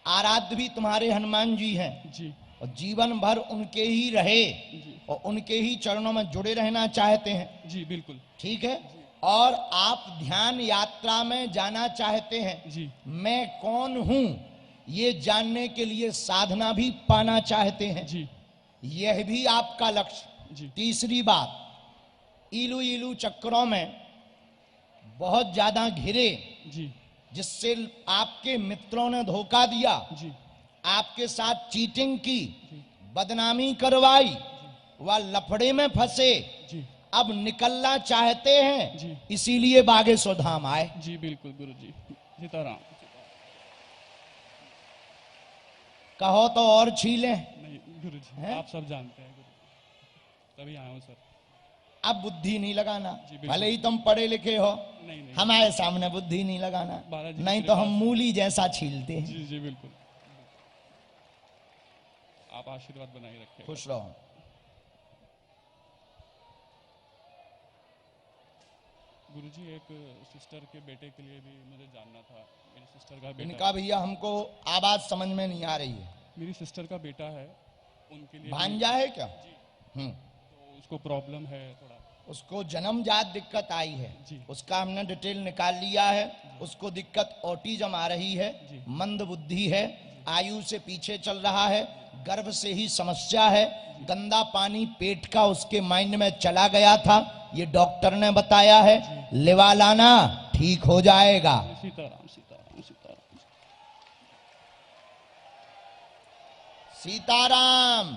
आराध्य भी तुम्हारे हनुमान जी हैं जी। और जीवन भर उनके ही रहे जी। और उनके ही चरणों में जुड़े रहना चाहते हैं। जी बिल्कुल। ठीक है। और आप ध्यान यात्रा में जाना चाहते हैं। जी। मैं कौन हूं ये जानने के लिए साधना भी पाना चाहते हैं। जी। यह भी आपका लक्ष्य। जी। तीसरी बात, इलू इलू चक्रों में बहुत ज्यादा घिरे, जी। जिससे आपके मित्रों ने धोखा दिया, जी। आपके साथ चीटिंग की, बदनामी करवाई, वह लफड़े में फंसे, जी। अब निकलना चाहते हैं, जी। इसीलिए बागेश्वर धाम आए। जी बिल्कुल गुरु जी। सीताराम। कहो तो और छीलें। नहीं गुरु जी, हैं? आप सब जानते हैं गुरु जी, तभी आया हूँ सर। अब बुद्धि नहीं लगाना, जी, बिल्कुल। भले ही तुम पढ़े लिखे हो, नहीं। हमारे सामने बुद्धि नहीं लगाना, बालाजी की नहीं तो हम कृपा से। मूली जैसा छीलते हैं। जी जी बिल्कुल। आप आशीर्वाद बनाए रखें। खुश रहो। गुरुजी, एक सिस्टर के बेटे के लिए भी मुझे जानना था। मेरी सिस्टर का बेटा। इनका भैया हमको आवाज समझ में नहीं आ रही है। मेरी सिस्टर का बेटा है, उनके लिए भांजा है क्या? जी। तो उसको प्रॉब्लम है थोड़ा। उसको जन्मजात दिक्कत आई है। जी। उसका हमने डिटेल निकाल लिया है। उसको दिक्कत ऑटिज्म आ रही है, जी। मंद बुद्धि है, आयु से पीछे चल रहा है, गर्भ से ही समस्या है, गंदा पानी पेट का उसके माइंड में चला गया था, ये डॉक्टर ने बताया है। लिवा लाना, ठीक हो जाएगा। सीताराम सीताराम सीताराम। सीताराम।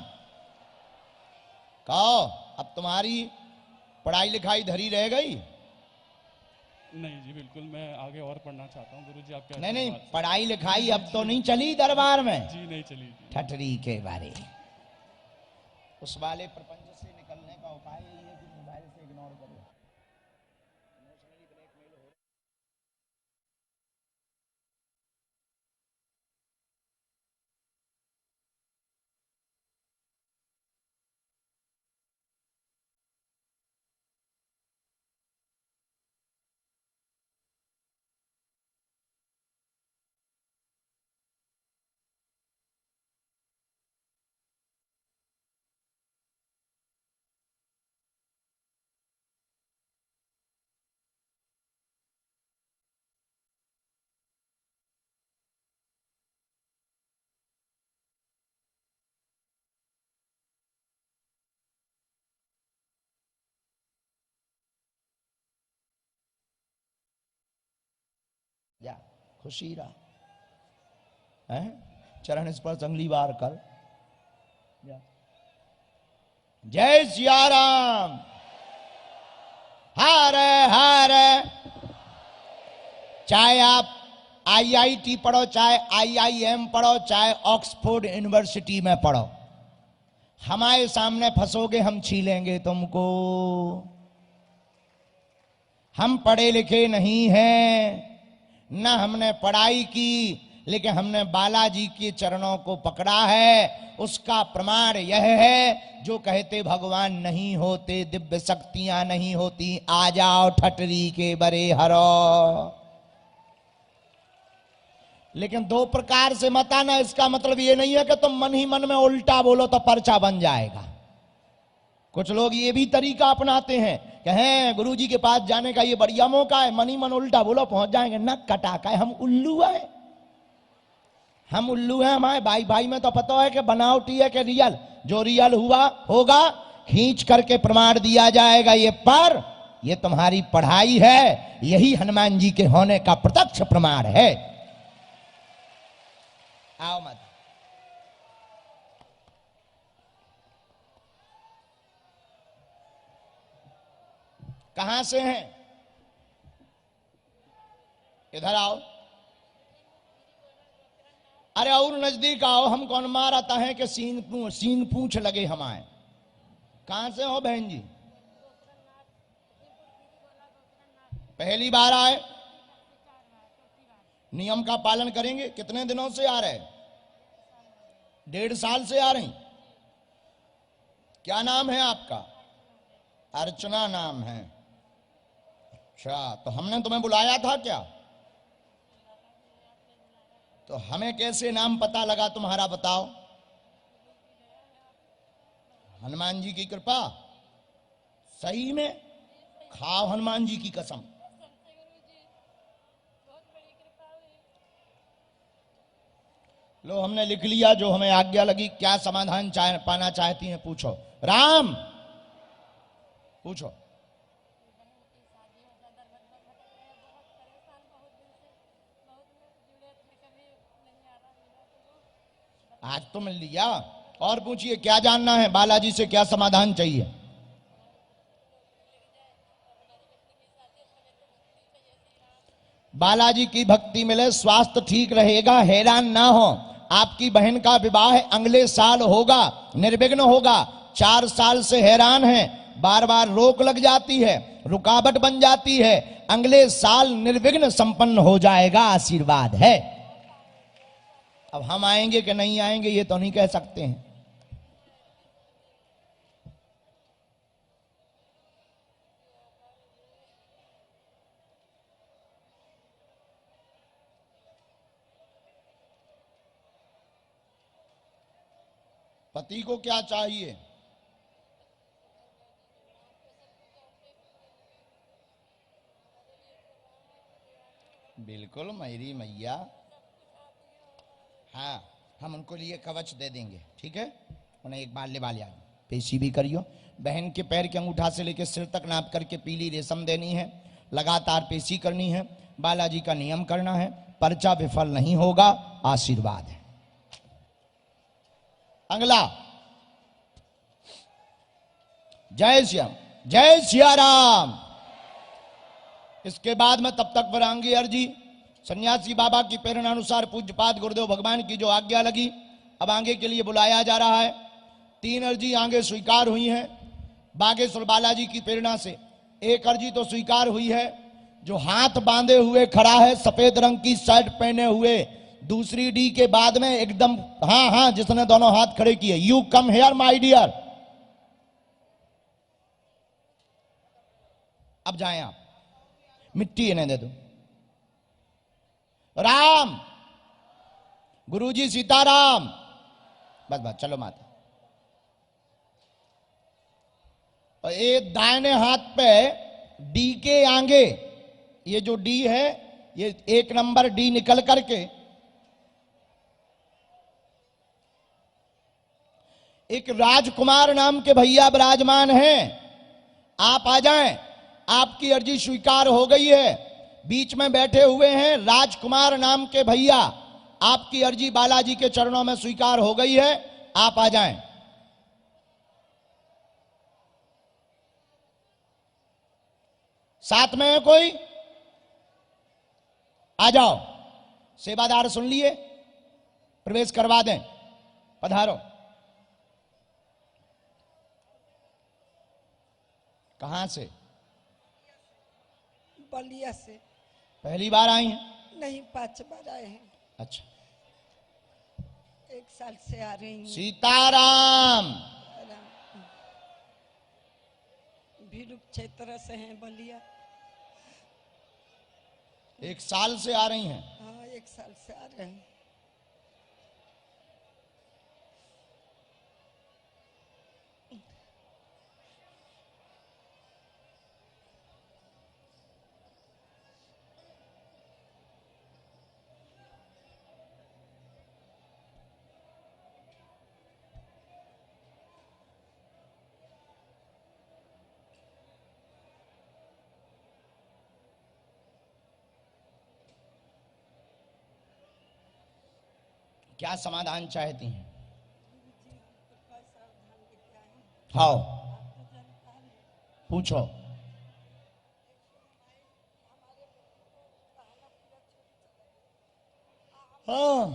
कहो, अब तुम्हारी पढ़ाई लिखाई धरी रह गई? नहीं जी बिल्कुल, मैं आगे और पढ़ना चाहता हूँ गुरुजी, आपके नहीं नहीं, आशीर्वाद से। पढ़ाई लिखाई अब तो नहीं चली दरबार में। जी नहीं चली जी। ठठरी के बारे उस वाले प्रपंच से निकलने का उपाय यही है कि मोबाइल से इग्नोर करो। खुशी रहा है। चरण स्पर्श अगली बार कर। जय सिया राम। हर हर। चाहे आप IIT पढ़ो, चाहे IIM पढ़ो, चाहे ऑक्सफोर्ड यूनिवर्सिटी में पढ़ो, हमारे सामने फंसोगे हम छीलेंगे तुमको। हम पढ़े लिखे नहीं हैं, न हमने पढ़ाई की, लेकिन हमने बालाजी के चरणों को पकड़ा है। उसका प्रमाण यह है, जो कहते भगवान नहीं होते, दिव्य शक्तियां नहीं होती, आ जाओ ठटरी के बरे हरो। लेकिन दो प्रकार से मत आना, इसका मतलब ये नहीं है कि तुम मन ही मन में उल्टा बोलो तो पर्चा बन जाएगा। कुछ लोग ये भी तरीका अपनाते हैं कि हैं गुरुजी के पास जाने का ये बढ़िया मौका है, मन ही मन उल्टा बोलो पहुंच जाएंगे। न कटाका है, हम उल्लू हैं। हम उल्लू हैं। हमारे भाई भाई में तो पता है कि बनावटी है कि रियल। जो रियल हुआ होगा खींच करके प्रमाण दिया जाएगा। ये पर ये तुम्हारी पढ़ाई है, यही हनुमान जी के होने का प्रत्यक्ष प्रमाण है। आओ मत। कहां से हैं? इधर आओ। अरे और नजदीक आओ, हम कौन मारता है कि सीन पूछ लगे हमारे। कहां से हो बहन जी? पहली बार आए? नियम का पालन करेंगे? कितने दिनों से आ रहे? 1.5 साल से आ रही। क्या नाम है आपका? अर्चना नाम है। अच्छा, तो हमने तुम्हें बुलाया था क्या? तो हमें कैसे नाम पता लगा तुम्हारा, बताओ? हनुमान जी की कृपा। सही में? खाओ हनुमान जी की कसम। लो, हमने लिख लिया जो हमें आज्ञा लगी। क्या समाधान पाना चाहती हैं पूछो। राम पूछो। आज तो मिल लिया, और पूछिए क्या जानना है, बालाजी से क्या समाधान चाहिए? बालाजी की भक्ति मिले, स्वास्थ्य ठीक रहेगा, हैरान ना हो। आपकी बहन का विवाह अगले साल होगा, निर्विघ्न होगा। 4 साल से हैरान है, बार बार रोक लग जाती है, रुकावट बन जाती है। अगले साल निर्विघ्न संपन्न हो जाएगा, आशीर्वाद है। अब हम आएंगे कि नहीं आएंगे ये तो नहीं कह सकते हैं। पति को क्या चाहिए? बिल्कुल मेरी मैया। हाँ, हम उनको लिए कवच दे देंगे, ठीक है? उन्हें एक बार ले लिया, पेशी भी करियो। बहन के पैर के अंगूठा से लेकर सिर तक नाप करके पीली रेशम देनी है, लगातार पेशी करनी है, बालाजी का नियम करना है। पर्चा विफल नहीं होगा, आशीर्वाद है। अगला, जय श्याम, जय सिया राम। इसके बाद में तब तक वरांगी अर्जी सन्यासी बाबा की प्रेरणा अनुसार पूज्यपाद गुरुदेव भगवान की जो आज्ञा लगी, अब आगे के लिए बुलाया जा रहा है। 3 अर्जी आगे स्वीकार हुई हैं बागेश्वर बालाजी की प्रेरणा से। एक अर्जी तो स्वीकार हुई है, जो हाथ बांधे हुए खड़ा है, सफेद रंग की शर्ट पहने हुए, दूसरी डी के बाद में एकदम, हाँ हाँ, जिसने दोनों हाथ खड़े किए। You come here my dear. अब जाएं आप, मिट्टी इन्हें दे दो। राम, गुरुजी सीताराम। बस बस, चलो माता। और ये दाहिने हाथ पे डी के आगे, ये जो डी है, ये 1 नंबर डी निकल करके एक राजकुमार नाम के भैया विराजमान हैं। आप आ जाएं, आपकी अर्जी स्वीकार हो गई है। बीच में बैठे हुए हैं राजकुमार नाम के भैया, आपकी अर्जी बालाजी के चरणों में स्वीकार हो गई है, आप आ जाएं। साथ में है कोई? आ जाओ, सेवादार सुन लिए, प्रवेश करवा दें, पधारो। कहां से? बलिया से। पहली बार आई हैं? नहीं, 5 बार आए हैं। अच्छा, 1 साल से आ रही हूँ। सीताराम। भीड़ क्षेत्र से हैं बलिया। 1 साल से आ रही हैं? हाँ, 1 साल से आ रहे हैं। क्या समाधान चाहती हैं? हाँ, पूछो। हाँ,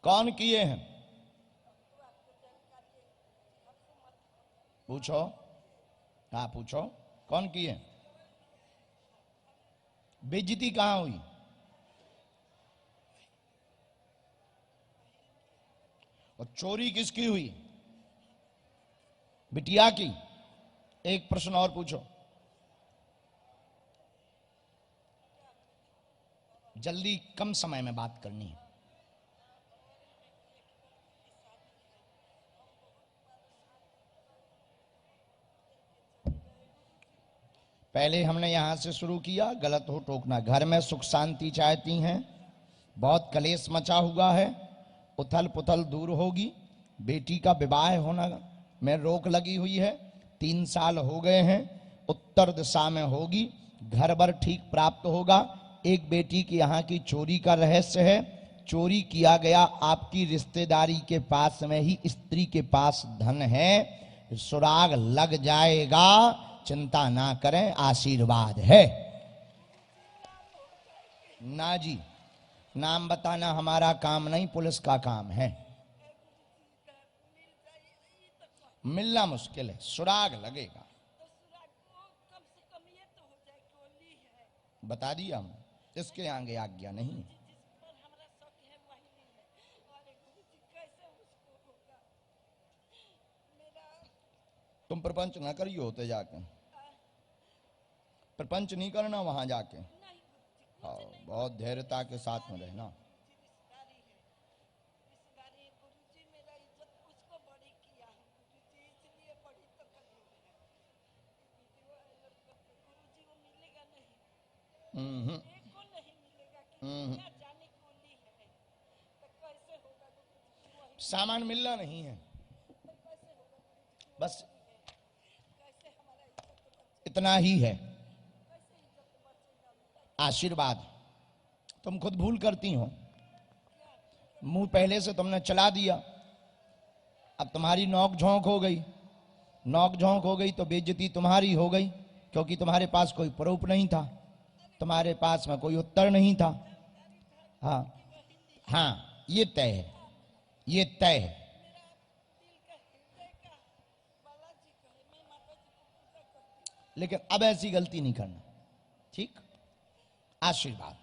कौन किए हैं? पूछो। हाँ पूछो, कौन किए? बेइज्जती कहाँ हुई? और चोरी किसकी हुई? बिटिया की। एक प्रश्न और पूछो, जल्दी, कम समय में बात करनी है। पहले हमने यहां से शुरू किया, गलत हो टोकना। घर में सुख शांति चाहती हैं, बहुत कलेश मचा हुआ है, उथल पुथल दूर होगी, बेटी का विवाह होना में रोक लगी हुई है, 3 साल हो गए हैं, उत्तर दिशा में होगी, घर भर ठीक प्राप्त होगा। एक बेटी की यहाँ की चोरी का रहस्य है, चोरी किया गया आपकी रिश्तेदारी के पास में ही, स्त्री के पास धन है, सुराग लग जाएगा, चिंता ना करें, आशीर्वाद है। ना जी, नाम बताना हमारा काम नहीं, पुलिस का काम है। मिलना मुश्किल है, सुराग लगेगा। बता दिया हम, इसके आगे आज्ञा नहीं। तुम प्रपंच ना करियो होते जाके, प्रपंच नहीं करना वहां जाके। हाँ, बहुत धैर्यता के साथ में रहना। सामान मिलना नहीं है, बस इतना ही है। आशीर्वाद तुम खुद भूल करती हो, मुंह पहले से तुमने चला दिया, अब तुम्हारी नोक झोंक हो गई, नोक झोंक हो गई तो बेइज्जती तुम्हारी हो गई, क्योंकि तुम्हारे पास कोई प्रूफ नहीं था, तुम्हारे पास में कोई उत्तर नहीं था। हाँ हाँ, ये तय है, ये तय है। लेकिन अब ऐसी गलती नहीं करना, ठीक? आशीर्वाद।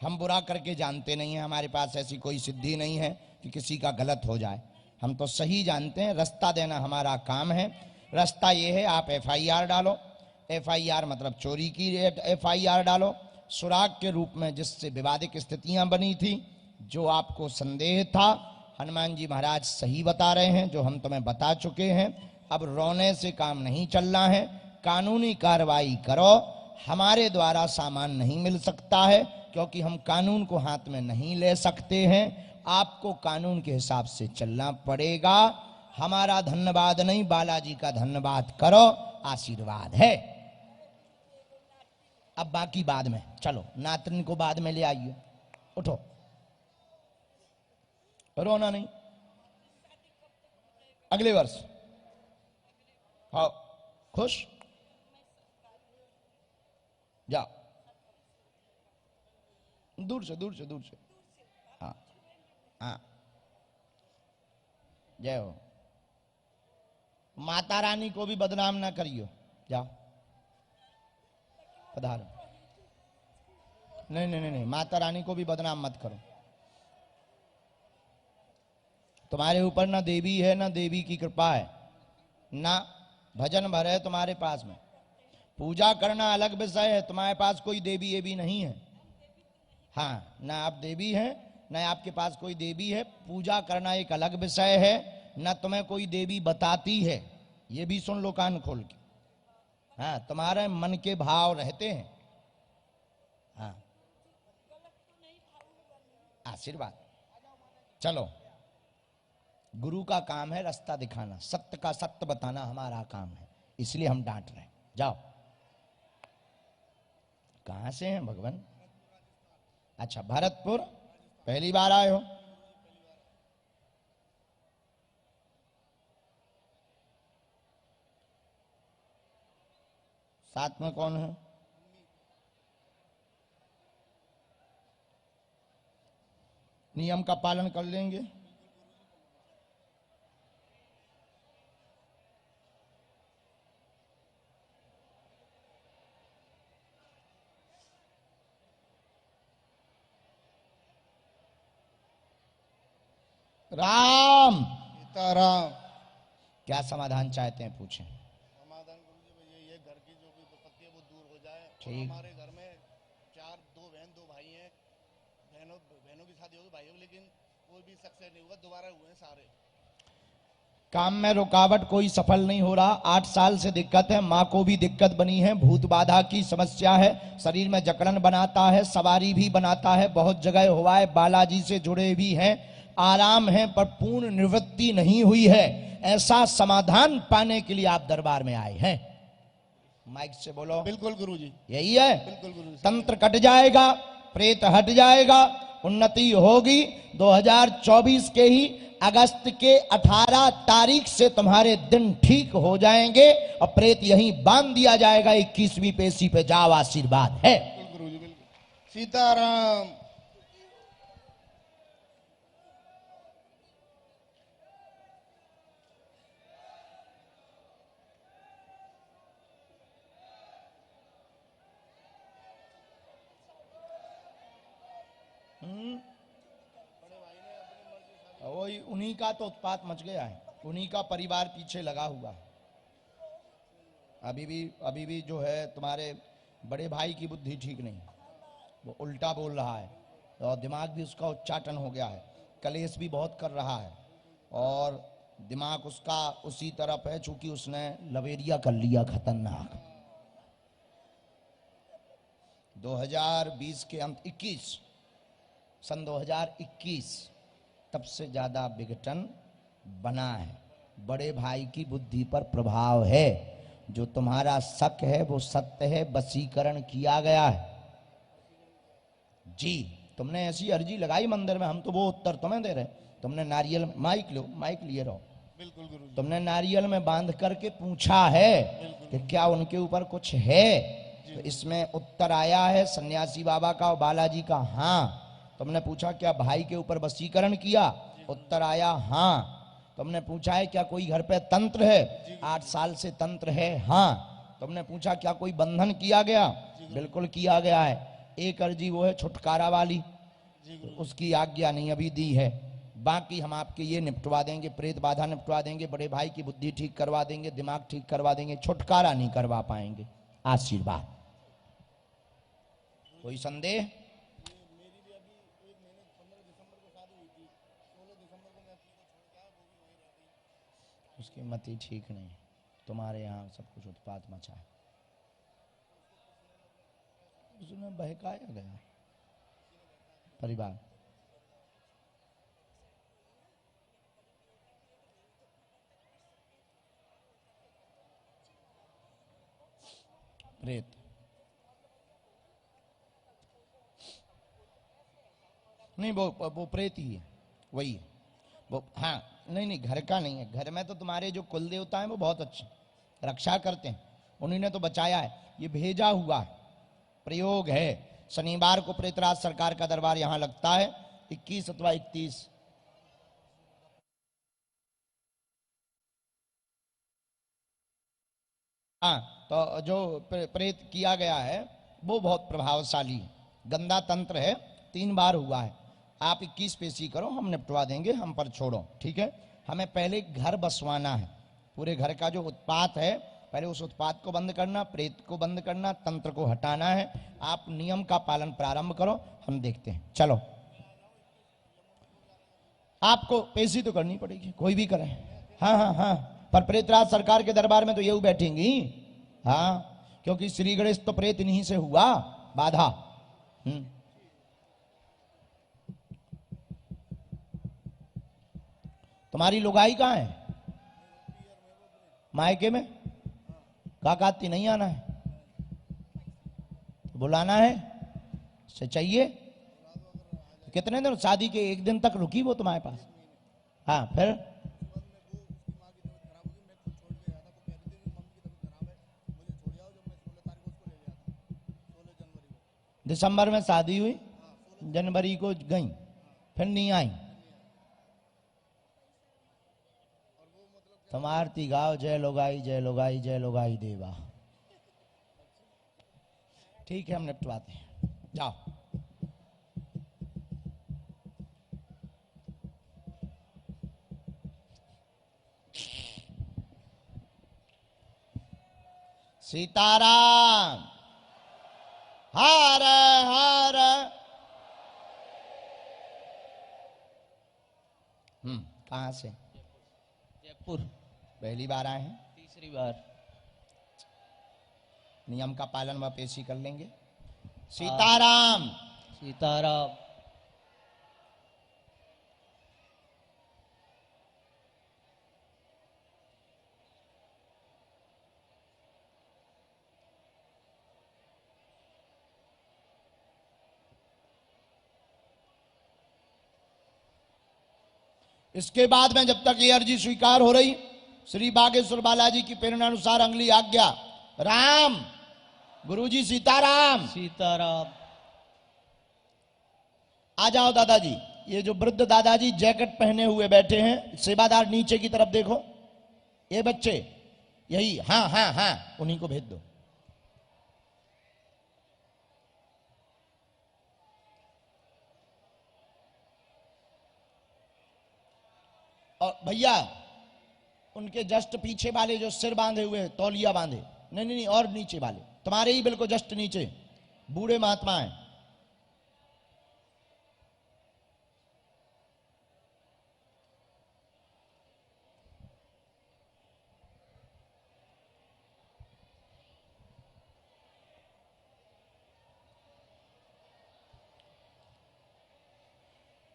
हम बुरा करके जानते नहीं हैं, हमारे पास ऐसी कोई सिद्धि नहीं है कि किसी का गलत हो जाए, हम तो सही जानते हैं, रास्ता देना हमारा काम है। रास्ता ये है, आप FIR डालो, FIR मतलब चोरी की FIR डालो, सुराग के रूप में जिससे विवादित स्थितियां बनी थी, जो आपको संदेह था, हनुमान जी महाराज सही बता रहे हैं, जो हम तुम्हें बता चुके हैं। अब रोने से काम नहीं चलना है, कानूनी कार्रवाई करो। हमारे द्वारा सामान नहीं मिल सकता है, क्योंकि हम कानून को हाथ में नहीं ले सकते हैं, आपको कानून के हिसाब से चलना पड़ेगा। हमारा धन्यवाद नहीं, बालाजी का धन्यवाद करो, आशीर्वाद है। अब बाकी बाद में, चलो नातनी को बाद में ले आइए। उठो, रोना नहीं, अगले वर्ष। हाँ, खुश, जाओ, दूर से दूर से दूर से। हाँ हाँ, जय हो। माता रानी को भी बदनाम ना करियो, जाओ पधारो। नहीं नहीं नहीं नहीं, माता रानी को भी बदनाम मत करो। तुम्हारे ऊपर ना देवी है, ना देवी की कृपा है, ना भजन भर है तुम्हारे पास में। पूजा करना अलग विषय है, तुम्हारे पास कोई देवी ये भी नहीं है। हाँ, ना आप देवी हैं, ना आपके पास कोई देवी है। पूजा करना एक अलग विषय है, ना तुम्हें कोई देवी बताती है। ये भी सुन लो कान खोल के। हाँ, तुम्हारे मन के भाव रहते हैं। हाँ, आशीर्वाद। चलो, गुरु का काम है रास्ता दिखाना, सत्य का सत्य बताना हमारा काम है, इसलिए हम डांट रहे हैं। जाओ। कहां से हैं भगवान? अच्छा, भरतपुर पहली बार आए हो? साथ में कौन है? नियम का पालन कर लेंगे? राम सीताराम। क्या समाधान चाहते हैं, पूछें। समाधान गुरु जी भाई ये घर की जो भी विपत्ति है वो दूर हो जाए। ठीक। हमारे घर में दो बहन दो भाई हैं। बहनों की शादी होगी, भाई होगी, लेकिन कोई भी सक्सेस नहीं हुआ। दोबारा हुए हैं सारे। काम में रुकावट, कोई सफल नहीं हो रहा। 8 साल से दिक्कत है, माँ को भी दिक्कत बनी है, भूत बाधा की समस्या है, शरीर में जकड़न बनाता है, सवारी भी बनाता है, बहुत जगह हुआ है, बालाजी से जुड़े भी हैं, आराम है पर पूर्ण निवृत्ति नहीं हुई है। ऐसा समाधान पाने के लिए आप दरबार में आए हैं। माइक से बोलो। बिल्कुल गुरु जी, यही है। बिल्कुल गुरु जी। तंत्र कट जाएगा, प्रेत हट जाएगा, उन्नति होगी। 2024 के ही अगस्त के 18 तारीख से तुम्हारे दिन ठीक हो जाएंगे और प्रेत यहीं बांध दिया जाएगा। 21वीं पेशी पे जाओ, आशीर्वाद है। बिल्कुल गुरु जी, बिल्कुल। सीताराम। वही उन्हीं का तो उत्पात मच गया है, उन्हीं का परिवार पीछे लगा हुआ है। अभी भी जो है तुम्हारे बड़े भाई की बुद्धि ठीक नहीं, वो उल्टा बोल रहा है और दिमाग भी उसका उच्चाटन हो गया है, कलेश भी बहुत कर रहा है और दिमाग उसका उसी तरफ है, चूंकि उसने लवेरिया कर लिया खतरनाक। 2020 के अंत 21 सन 2021 तब से ज्यादा विघटन बना है। बड़े भाई की बुद्धि पर प्रभाव है। जो तुम्हारा शक है वो सत्य है, वशीकरण किया गया है। जी, तुमने ऐसी अर्जी लगाई मंदिर में, हम तो वो उत्तर तुम्हें दे रहे हैं। तुमने नारियल, माइक लो, माइक लिए रहो। बिल्कुल गुरु जी। तुमने नारियल में बांध करके पूछा है कि क्या उनके ऊपर कुछ है, तो इसमें उत्तर आया है सन्यासी बाबा का और बालाजी का। हाँ। तुमने पूछा क्या भाई के ऊपर वशीकरण किया, उत्तर आया हाँ। तुमने पूछा है क्या कोई घर पे तंत्र है, 8 साल से तंत्र है, हाँ। तुमने पूछा क्या कोई बंधन किया गया, बिल्कुल किया गया है। एक अर्जी वो है छुटकारा वाली, उसकी आज्ञा नहीं अभी दी है। बाकी हम आपके ये निपटवा देंगे, प्रेत बाधा निपटवा देंगे, बड़े भाई की बुद्धि ठीक करवा देंगे, दिमाग ठीक करवा देंगे, छुटकारा नहीं करवा पाएंगे। आशीर्वाद। कोई संदेह? उसकी मति ठीक नहीं, तुम्हारे यहाँ सब कुछ उत्पात मचा है, उसने बहकाया गया परिवार। प्रेत। नहीं वो प्रेत ही है, वही है वो। हाँ नहीं नहीं, घर का नहीं है। घर में तो तुम्हारे जो कुल देवता हैं वो बहुत अच्छे रक्षा करते हैं, उन्हीं ने तो बचाया है। ये भेजा हुआ है, प्रयोग है। शनिवार को प्रेतराज सरकार का दरबार यहां लगता है, 21 अथवा 31। हाँ, तो जो प्रेत किया गया है वो बहुत प्रभावशाली है, गंदा तंत्र है, 3 बार हुआ है। आप 21 पेशी करो, हम निपटवा देंगे, हम पर छोड़ो, ठीक है। हमें पहले घर बसवाना है, पूरे घर का जो उत्पात है पहले उस उत्पात को बंद करना, प्रेत को बंद करना, तंत्र को हटाना है। आप नियम का पालन प्रारंभ करो, हम देखते हैं। चलो, आपको पेशी तो करनी पड़ेगी, कोई भी करे। हाँ हाँ हाँ, पर प्रेतराज सरकार के दरबार में तो ये बैठेंगी। हाँ, क्योंकि श्री गणेश तो प्रेत इन्हीं से हुआ बाधा। तुम्हारी लुगाई कहाँ है? मायके में? काकाती नहीं आना है, बुलाना है से चाहिए। कितने दिन? शादी के 1 दिन तक रुकी वो तुम्हारे पास? हाँ, फिर दिसंबर में शादी हुई, जनवरी को गई, फिर नहीं आई। तुम आरती गाओ, जय लोगाई जय लोगाई जय लोगाई देवा। ठीक है, हम निपटवाते हैं, जाओ। सीताराम, हर हर। कहाँ से? जयपुर। पहली बार आए हैं? तीसरी बार। नियम का पालन व पेशी कर लेंगे। सीताराम। सीताराम। इसके बाद में जब तक ये अर्जी स्वीकार हो रही, श्री बागेश्वर बालाजी की प्रेरणानुसार अगली आज्ञा। राम। गुरुजी सीताराम। सीताराम। आ जाओ दादाजी। ये जो वृद्ध दादाजी जैकेट पहने हुए बैठे हैं, सेवादार नीचे की तरफ देखो, ये बच्चे यही। हाँ हाँ हाँ, उन्हीं को भेज दो। और भैया उनके जस्ट पीछे वाले जो सिर बांधे हुए, तौलिया बांधे, नहीं नहीं नहीं, और नीचे वाले, तुम्हारे ही बिल्कुल जस्ट नीचे, बूढ़े महात्मा हैं।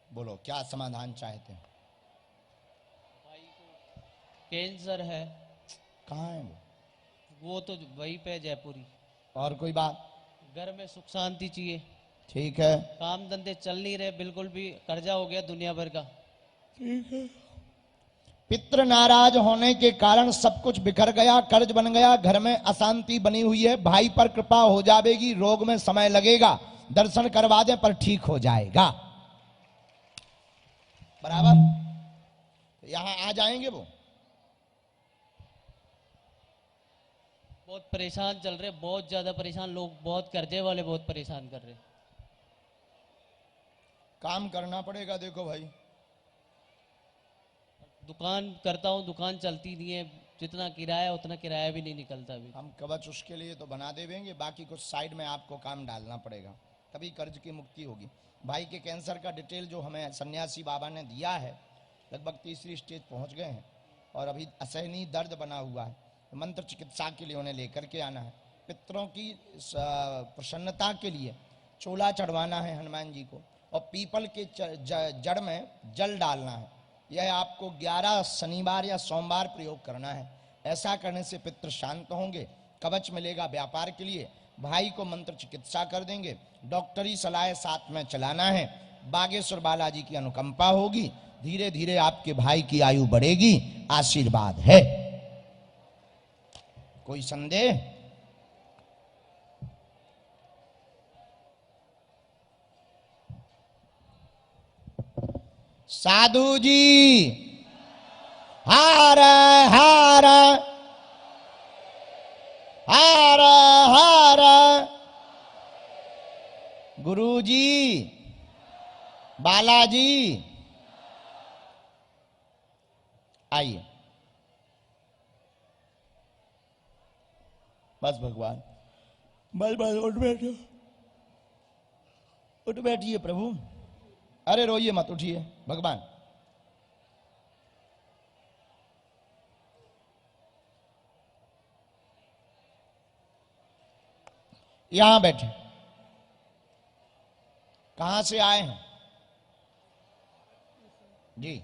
बोलो क्या समाधान चाहते हैं? कैंसर है। कहाँ है वो तो वहीं पे जयपुरी। और कोई बात? घर में सुख शांति चाहिए। ठीक है। काम धंधे चल नहीं रहे बिल्कुल भी, कर्जा हो गया दुनिया भर का। ठीक है। पितृ नाराज होने के कारण सब कुछ बिखर गया, कर्ज बन गया, घर में अशांति बनी हुई है। भाई पर कृपा हो जाएगी, रोग में समय लगेगा, दर्शन करवा दें पर ठीक हो जाएगा। बराबर। यहां आ जाएंगे वो। बहुत परेशान चल रहे, बहुत ज्यादा परेशान लोग, बहुत कर्जे वाले बहुत परेशान कर रहे। काम करना पड़ेगा। देखो भाई, दुकान करता हूँ, दुकान चलती नहीं है, जितना किराया उतना किराया भी नहीं निकलता अभी। हम कवच उसके लिए तो बना देंगे, बाकी कुछ साइड में आपको काम डालना पड़ेगा, तभी कर्ज की मुक्ति होगी। भाई के कैंसर का डिटेल जो हमें सन्यासी बाबा ने दिया है, लगभग 3री स्टेज पहुंच गए हैं और अभी असहनीय दर्द बना हुआ है। मंत्र चिकित्सा के लिए उन्हें लेकर के आना है। पितरों की प्रसन्नता के लिए चोला चढ़वाना है हनुमान जी को, और पीपल के जड़ में जल डालना है। यह आपको 11 शनिवार या सोमवार प्रयोग करना है। ऐसा करने से पितृ शांत होंगे, कवच मिलेगा व्यापार के लिए, भाई को मंत्र चिकित्सा कर देंगे, डॉक्टरी सलाह साथ में चलाना है, बागेश्वर बालाजी की अनुकंपा होगी, धीरे धीरे आपके भाई की आयु बढ़ेगी, आशीर्वाद है। कोई संदेह? साधु जी हार हार हार हार, गुरु जी बालाजी आइए। बस भगवान, बस उठ बैठो, उठ बैठिए प्रभु। अरे रोइए मत, उठिए भगवान। यहां बैठे। कहां से आए हैं जी?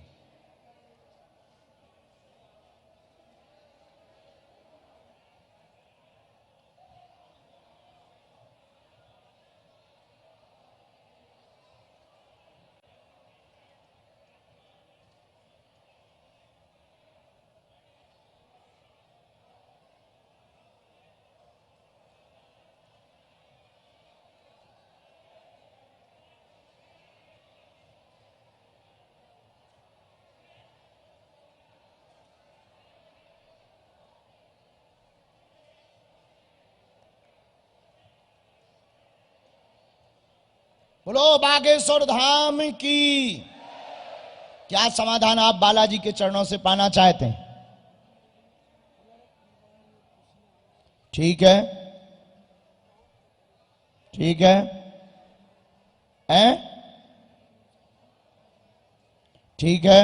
बोलो बागेश्वर धाम की। क्या समाधान आप बालाजी के चरणों से पाना चाहते हैं? ठीक है, ठीक है, ठीक है।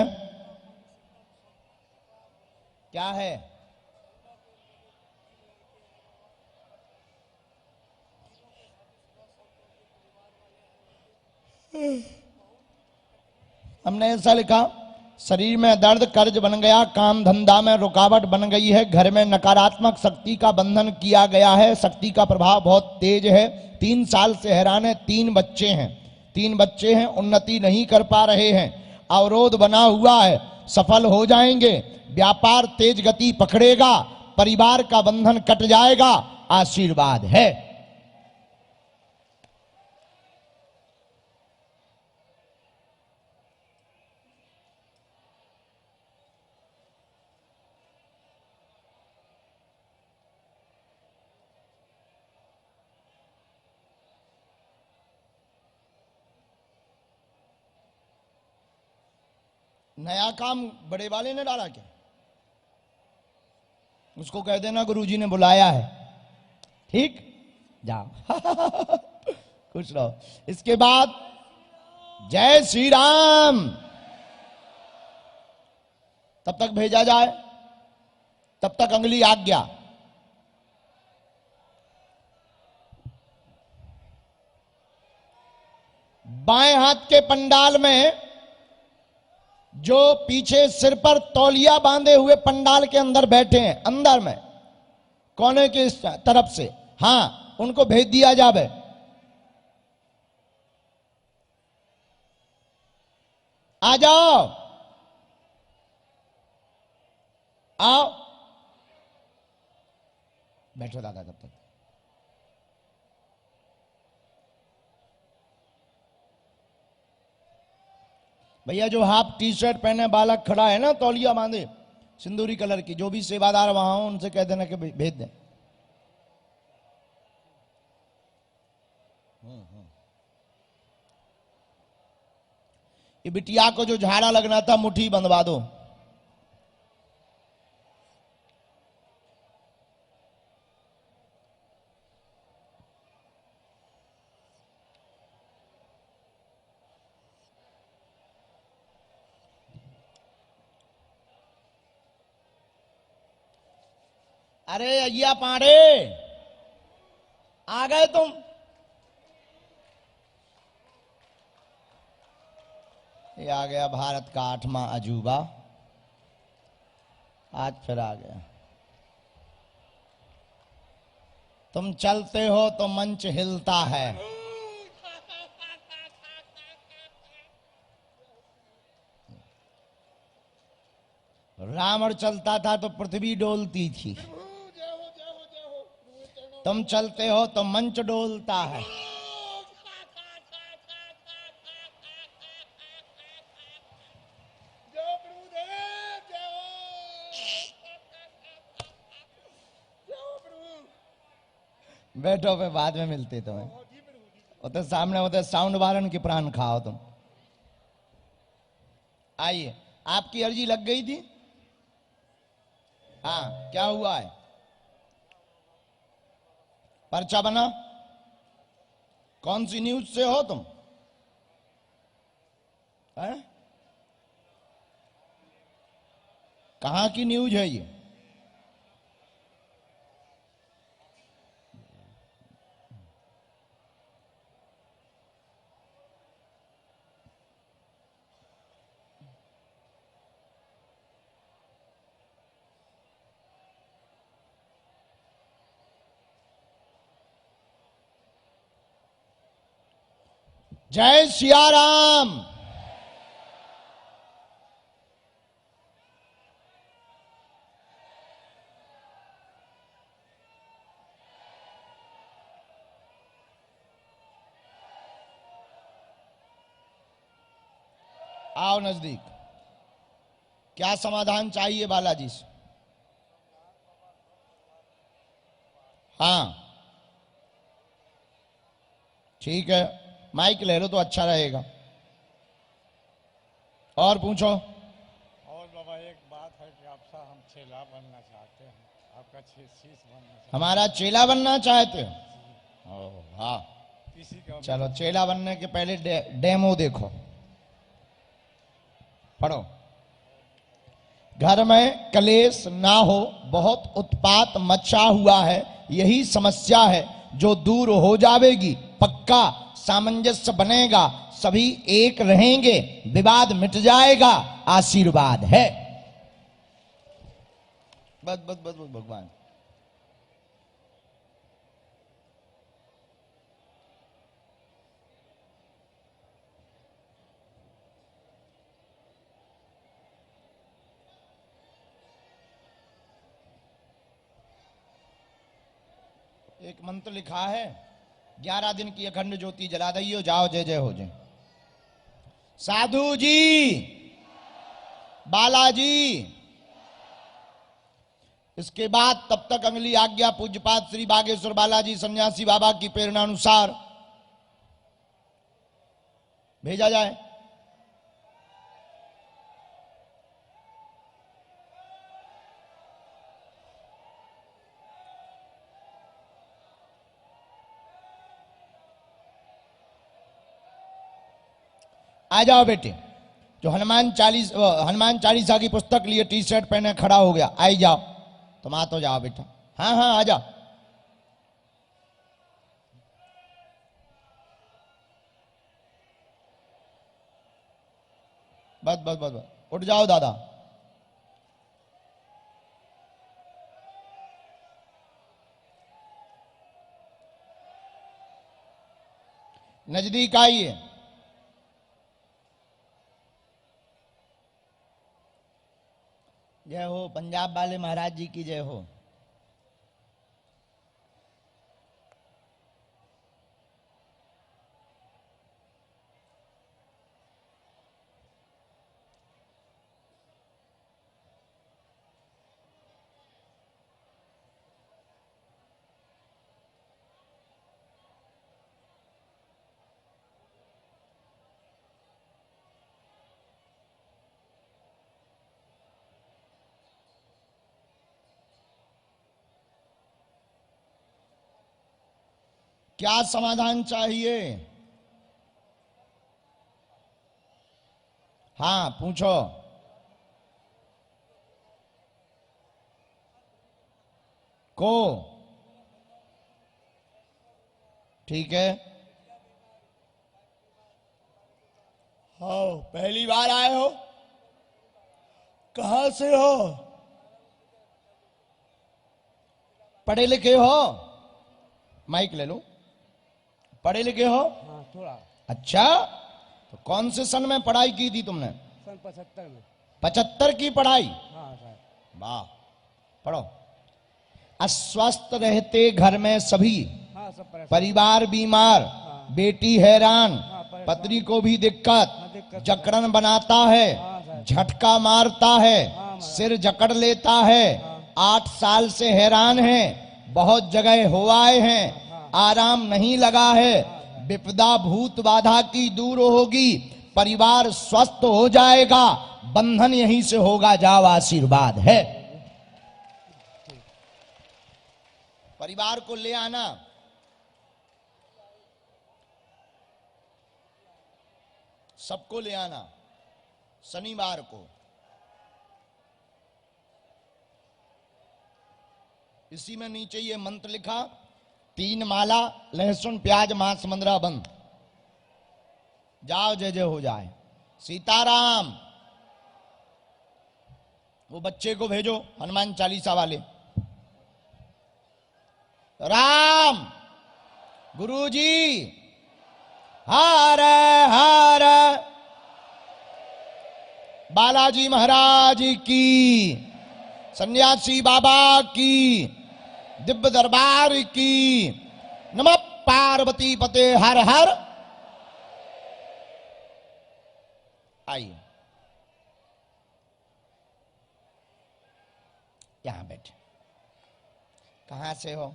क्या है? हमने ऐसा लिखा, शरीर में दर्द कर्ज बन गया, काम धंधा में रुकावट बन गई है, घर में नकारात्मक शक्ति का बंधन किया गया है, शक्ति का प्रभाव बहुत तेज है, 3 साल से हैरान है, 3 बच्चे हैं, 3 बच्चे हैं, उन्नति नहीं कर पा रहे हैं, अवरोध बना हुआ है, सफल हो जाएंगे, व्यापार तेज गति पकड़ेगा, परिवार का बंधन कट जाएगा, आशीर्वाद है। नया काम बड़े वाले ने डाला क्या? उसको कह देना गुरुजी ने बुलाया है, ठीक, जाओ। खुश रहो। इसके बाद जय श्री राम तब तक भेजा जाए, तब तक अगली आज्ञा। बाएं हाथ के पंडाल में जो पीछे सिर पर तौलिया बांधे हुए पंडाल के अंदर बैठे हैं, अंदर में कोने की तरफ से, हां, उनको भेज दिया जाए। आ जाओ, आओ, बैठो दादा तब तक। भैया जो हाफ टी शर्ट पहने बालक खड़ा है ना, तौलिया बांधे, सिंदूरी कलर की, जो भी सेवादार वहां हो उनसे कह देना कि भेज दें। ये बिटिया को जो झाड़ा लगना था, मुट्ठी बंधवा दो। अरे अय्या पांडे, आ गए तुम? ये आ गया भारत का 8वां अजूबा, आज फिर आ गया। तुम चलते हो तो मंच हिलता है। रावण चलता था तो पृथ्वी डोलती थी। तुम चलते हो तो मंच डोलता है। बैठो पे बाद में मिलते तुम्हें। उधर सामने उधर साउंड वालन की प्राण खाओ तुम। आइए, आपकी अर्जी लग गई थी। हाँ, क्या हुआ है? पर्चा बना? कौन सी न्यूज से हो तुम? है? कहां की न्यूज है ये? जय सिया राम। आओ नजदीक। क्या समाधान चाहिए बालाजी से? हाँ, ठीक है, माइक ले लो तो अच्छा रहेगा। और पूछो। और बाबा एक बात है कि आपसे हम चेला बनना चाहते हैं, आपका शीश बनना चाहते हैं। हमारा चेला बनना चाहते हो? ओह हाँ, किसी का चलो चेला बनने के पहले डेमो देखो, पढ़ो। घर में कलेश ना हो, बहुत उत्पात मचा हुआ है, यही समस्या है जो दूर हो जाएगी। पक्का सामंजस्य बनेगा, सभी एक रहेंगे, विवाद मिट जाएगा, आशीर्वाद है। बस बस बस बस भगवान। एक मंत्र लिखा है, 11 दिन की अखंड ज्योति जला दइयो, जाओ जय जय हो जाए। साधु जी, बालाजी। इसके बाद तब तक अगली आज्ञा पूज्यपाद श्री बागेश्वर बालाजी सन्यासी बाबा की प्रेरणा अनुसार भेजा जाए। आ जाओ बेटे। जो हनुमान चालीसा की पुस्तक लिए टी शर्ट पहने खड़ा हो गया, आई जाओ। तुम आ तो जाओ बेटा। हाँ हाँ आ जाओ। बस बस बस बस, उठ जाओ दादा। नजदीक आइए। जय हो, पंजाब वाले महाराज जी की जय हो। क्या समाधान चाहिए? हाँ पूछो। को ठीक है। हाँ, पहली बार आए हो? कहां से हो? पढ़े लिखे हो? माइक ले लो। पढ़े लिखे हो? हाँ थोड़ा। अच्छा, तो कौन से सन में पढ़ाई की थी तुमने? सन 75 में। 75 की पढ़ाई? हाँ सर। वाह, पढ़ो। अस्वस्थ रहते घर में सभी, हाँ सब परेशान। परिवार बीमार, बेटी हैरान, परेशान। पत्नी को भी दिक्कत, दिक्कत जकड़न बनाता है, झटका मारता है, सिर जकड़ लेता है, 8 साल से हैरान है, बहुत जगह हो आए हैं, आराम नहीं लगा है, विपदा भूत बाधा की दूर होगी, परिवार स्वस्थ हो जाएगा, बंधन यहीं से होगा, जाओ आशीर्वाद है। परिवार को ले आना। सबको ले आना शनिवार को। इसी में नीचे ये मंत्र लिखा, 3 माला लहसुन प्याज मांस मंदरा बंद। जाओ जय जय हो जाए। सीताराम। वो बच्चे को भेजो हनुमान चालीसा वाले। राम। गुरुजी हर हर। बालाजी महाराज की, सन्यासी बाबा की, दिव्य दरबार की, नमः पार्वती पते हर हर। आइए यहां बैठे। कहां से हो?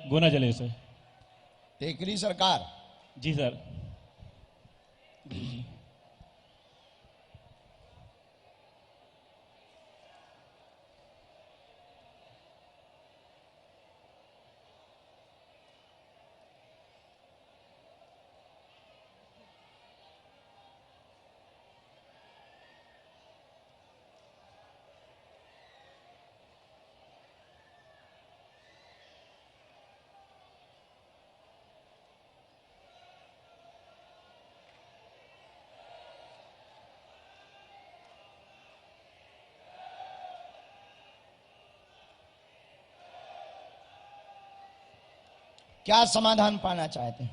गुना जले से। टेकरी सरकार? जी सर। क्या समाधान पाना चाहते हैं?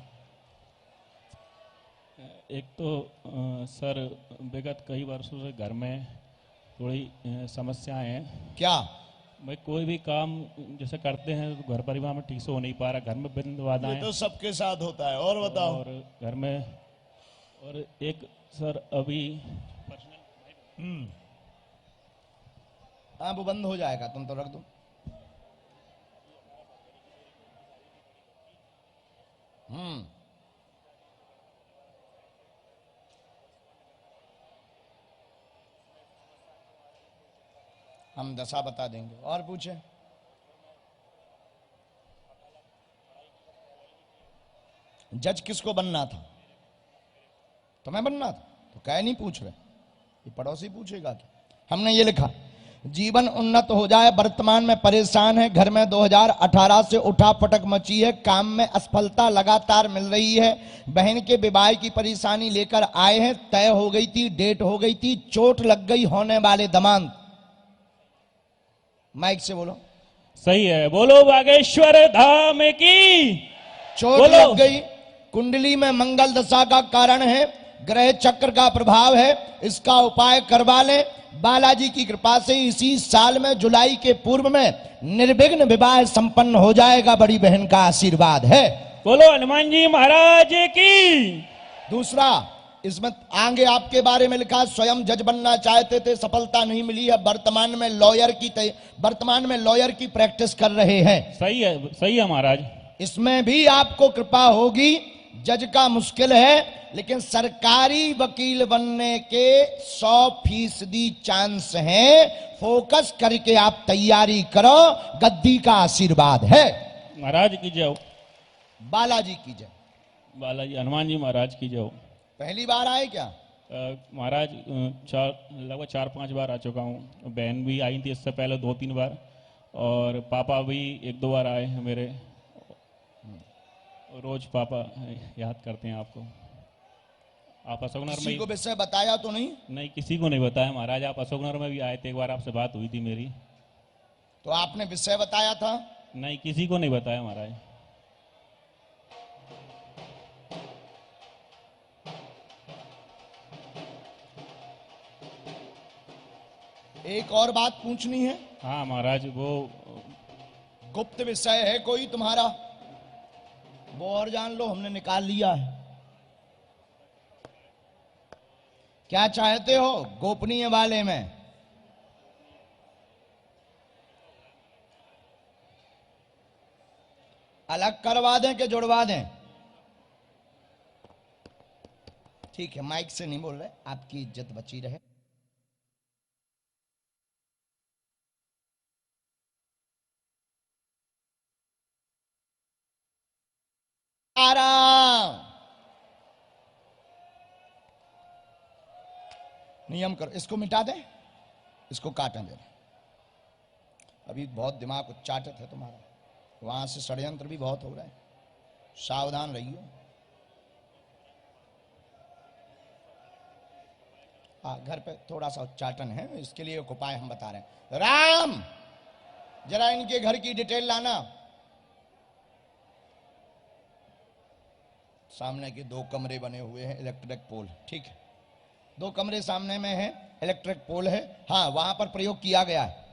एक तो सर विगत कई वर्षों से घर में थोड़ी समस्याएं हैं। क्या? भाई कोई भी काम जैसे करते हैं तो घर परिवार में ठीक से हो नहीं पा रहा, घर में बिंद बाधाएं। ये तो सबके साथ होता है। और बताओ। और घर में, और एक सर अभी हाँ वो बंद हो जाएगा, तुम तो रख दो। हम दशा बता देंगे। और पूछे? जज किसको बनना था? तुम्हें बनना था तो क्या नहीं पूछ रहे? ये पड़ोसी पूछेगा क्या? हमने ये लिखा, जीवन उन्नत हो जाए, वर्तमान में परेशान है, घर में 2018 से उठा पटक मची है, काम में असफलता लगातार मिल रही है, बहन के विवाह की परेशानी लेकर आए हैं, तय हो गई थी, डेट हो गई थी, चोट लग गई, होने वाले दमांत। माइक से बोलो। सही है, बोलो बागेश्वर धाम की। चोट लग गई, कुंडली में मंगल दशा का कारण है, ग्रह चक्र का प्रभाव है, इसका उपाय करवा लें। बालाजी की कृपा से इसी साल में जुलाई के पूर्व में निर्विघ्न विवाह संपन्न हो जाएगा, बड़ी बहन का आशीर्वाद है। बोलो हनुमान जी महाराज की। दूसरा, इसमें आगे आपके बारे में लिखा, स्वयं जज बनना चाहते थे, सफलता नहीं मिली है, वर्तमान में लॉयर की प्रैक्टिस कर रहे हैं। सही है महाराज। इसमें भी आपको कृपा होगी। जज का मुश्किल है, लेकिन सरकारी वकील बनने के 100% चांस हैं। फोकस करके आप तैयारी करो, गद्दी का आशीर्वाद है। महाराज की जय। बालाजी की जय। बालाजी हनुमान जी महाराज की जय। पहली बार आए क्या? महाराज लगभग 4-5 बार आ चुका हूँ। बहन भी आई थी इससे पहले 2-3 बार, और पापा भी 1-2 बार आए हैं मेरे। रोज पापा याद करते हैं आपको। आप अशोकनगर में किसी को विषय बताया तो नहीं? नहीं, किसी को नहीं बताया महाराज। आप अशोकनगर में भी आए थे, एक बार आपसे बात हुई थी मेरी। तो आपने विषय बताया था? नहीं, किसी को नहीं बताया महाराज। एक और बात पूछनी है। हाँ महाराज, वो गुप्त विषय है कोई तुम्हारा, वो और जान लो, हमने निकाल लिया है। क्या चाहते हो गोपनीय वाले में? अलग करवा दें कि जुड़वा दें? ठीक है, माइक से नहीं बोल रहे, आपकी इज्जत बची रहे। आराम, नियम करो। इसको मिटा दें, इसको काटने दें। अभी बहुत दिमाग उच्चाटित है तुम्हारा, वहां से षड्यंत्र भी बहुत हो रहा है, सावधान रहिए। हाँ, घर पे थोड़ा सा उच्चाटन है, इसके लिए एक उपाय हम बता रहे हैं। राम, जरा इनके घर की डिटेल लाना। सामने के 2 कमरे बने हुए हैं, इलेक्ट्रिक पोल, ठीक है, 2 कमरे सामने में है, इलेक्ट्रिक पोल है। हाँ, वहां पर प्रयोग किया गया है।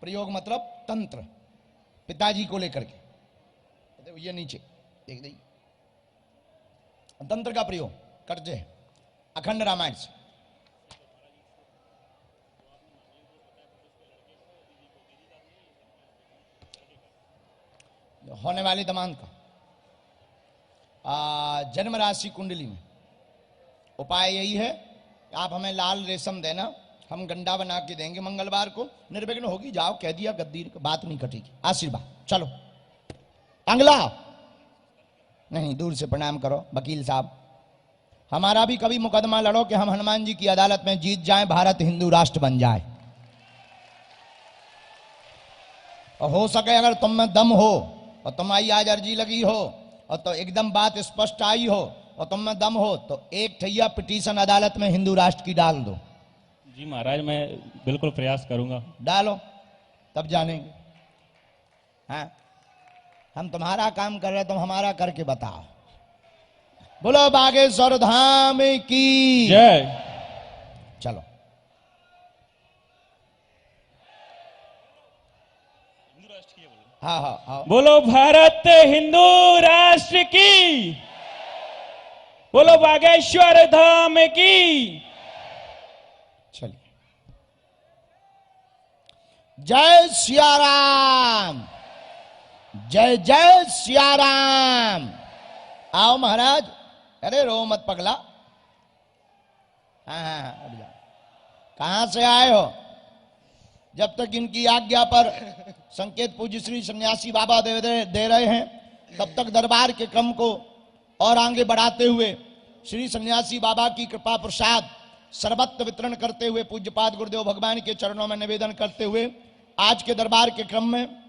प्रयोग मतलब तंत्र, पिताजी को लेकर के। ये नीचे देख दे, तंत्र का प्रयोग करते हैं अखंड रामायण से। होने वाली दमांत का जन्म राशि कुंडली में उपाय यही है, आप हमें लाल रेशम देना, हम गंडा बना के देंगे मंगलवार को, निर्विघ्न होगी। जाओ, कह दिया, गद्दी बात नहीं कटेगी। आशीर्वाद, चलो। अंगला नहीं, दूर से प्रणाम करो। वकील साहब, हमारा भी कभी मुकदमा लड़ो कि हम हनुमान जी की अदालत में जीत जाएं, भारत हिंदू राष्ट्र बन जाए। और हो सके अगर तुम में दम हो और तुम्हारी आज अर्जी लगी हो और तो एकदम बात स्पष्ट आई हो और तुम में दम हो, तो एक ठैया पिटीशन अदालत में हिंदू राष्ट्र की डाल दो। जी महाराज, मैं बिल्कुल प्रयास करूंगा। डालो, तब जानेंगे। हाँ, हम तुम्हारा काम कर रहे, तुम हमारा करके बताओ। बोलो बागेश्वर धाम की जय। चलो, हाँ हाँ हाँ, बोलो भारत हिंदू राष्ट्र की, बोलो बागेश्वर धाम की। चलिए, जय सिया राम, जय जय सिया राम। आओ महाराज, अरे रो मत पगला। हाँ हाँ, अभी जाओ। कहां से आए हो? जब तक इनकी आज्ञा पर संकेत पूज्य श्री सन्यासी बाबा दे रहे हैं, तब तक दरबार के क्रम को और आगे बढ़ाते हुए श्री सन्यासी बाबा की कृपा प्रसाद सर्वत्र वितरण करते हुए पूज्यपाद गुरुदेव भगवान के चरणों में निवेदन करते हुए आज के दरबार के क्रम में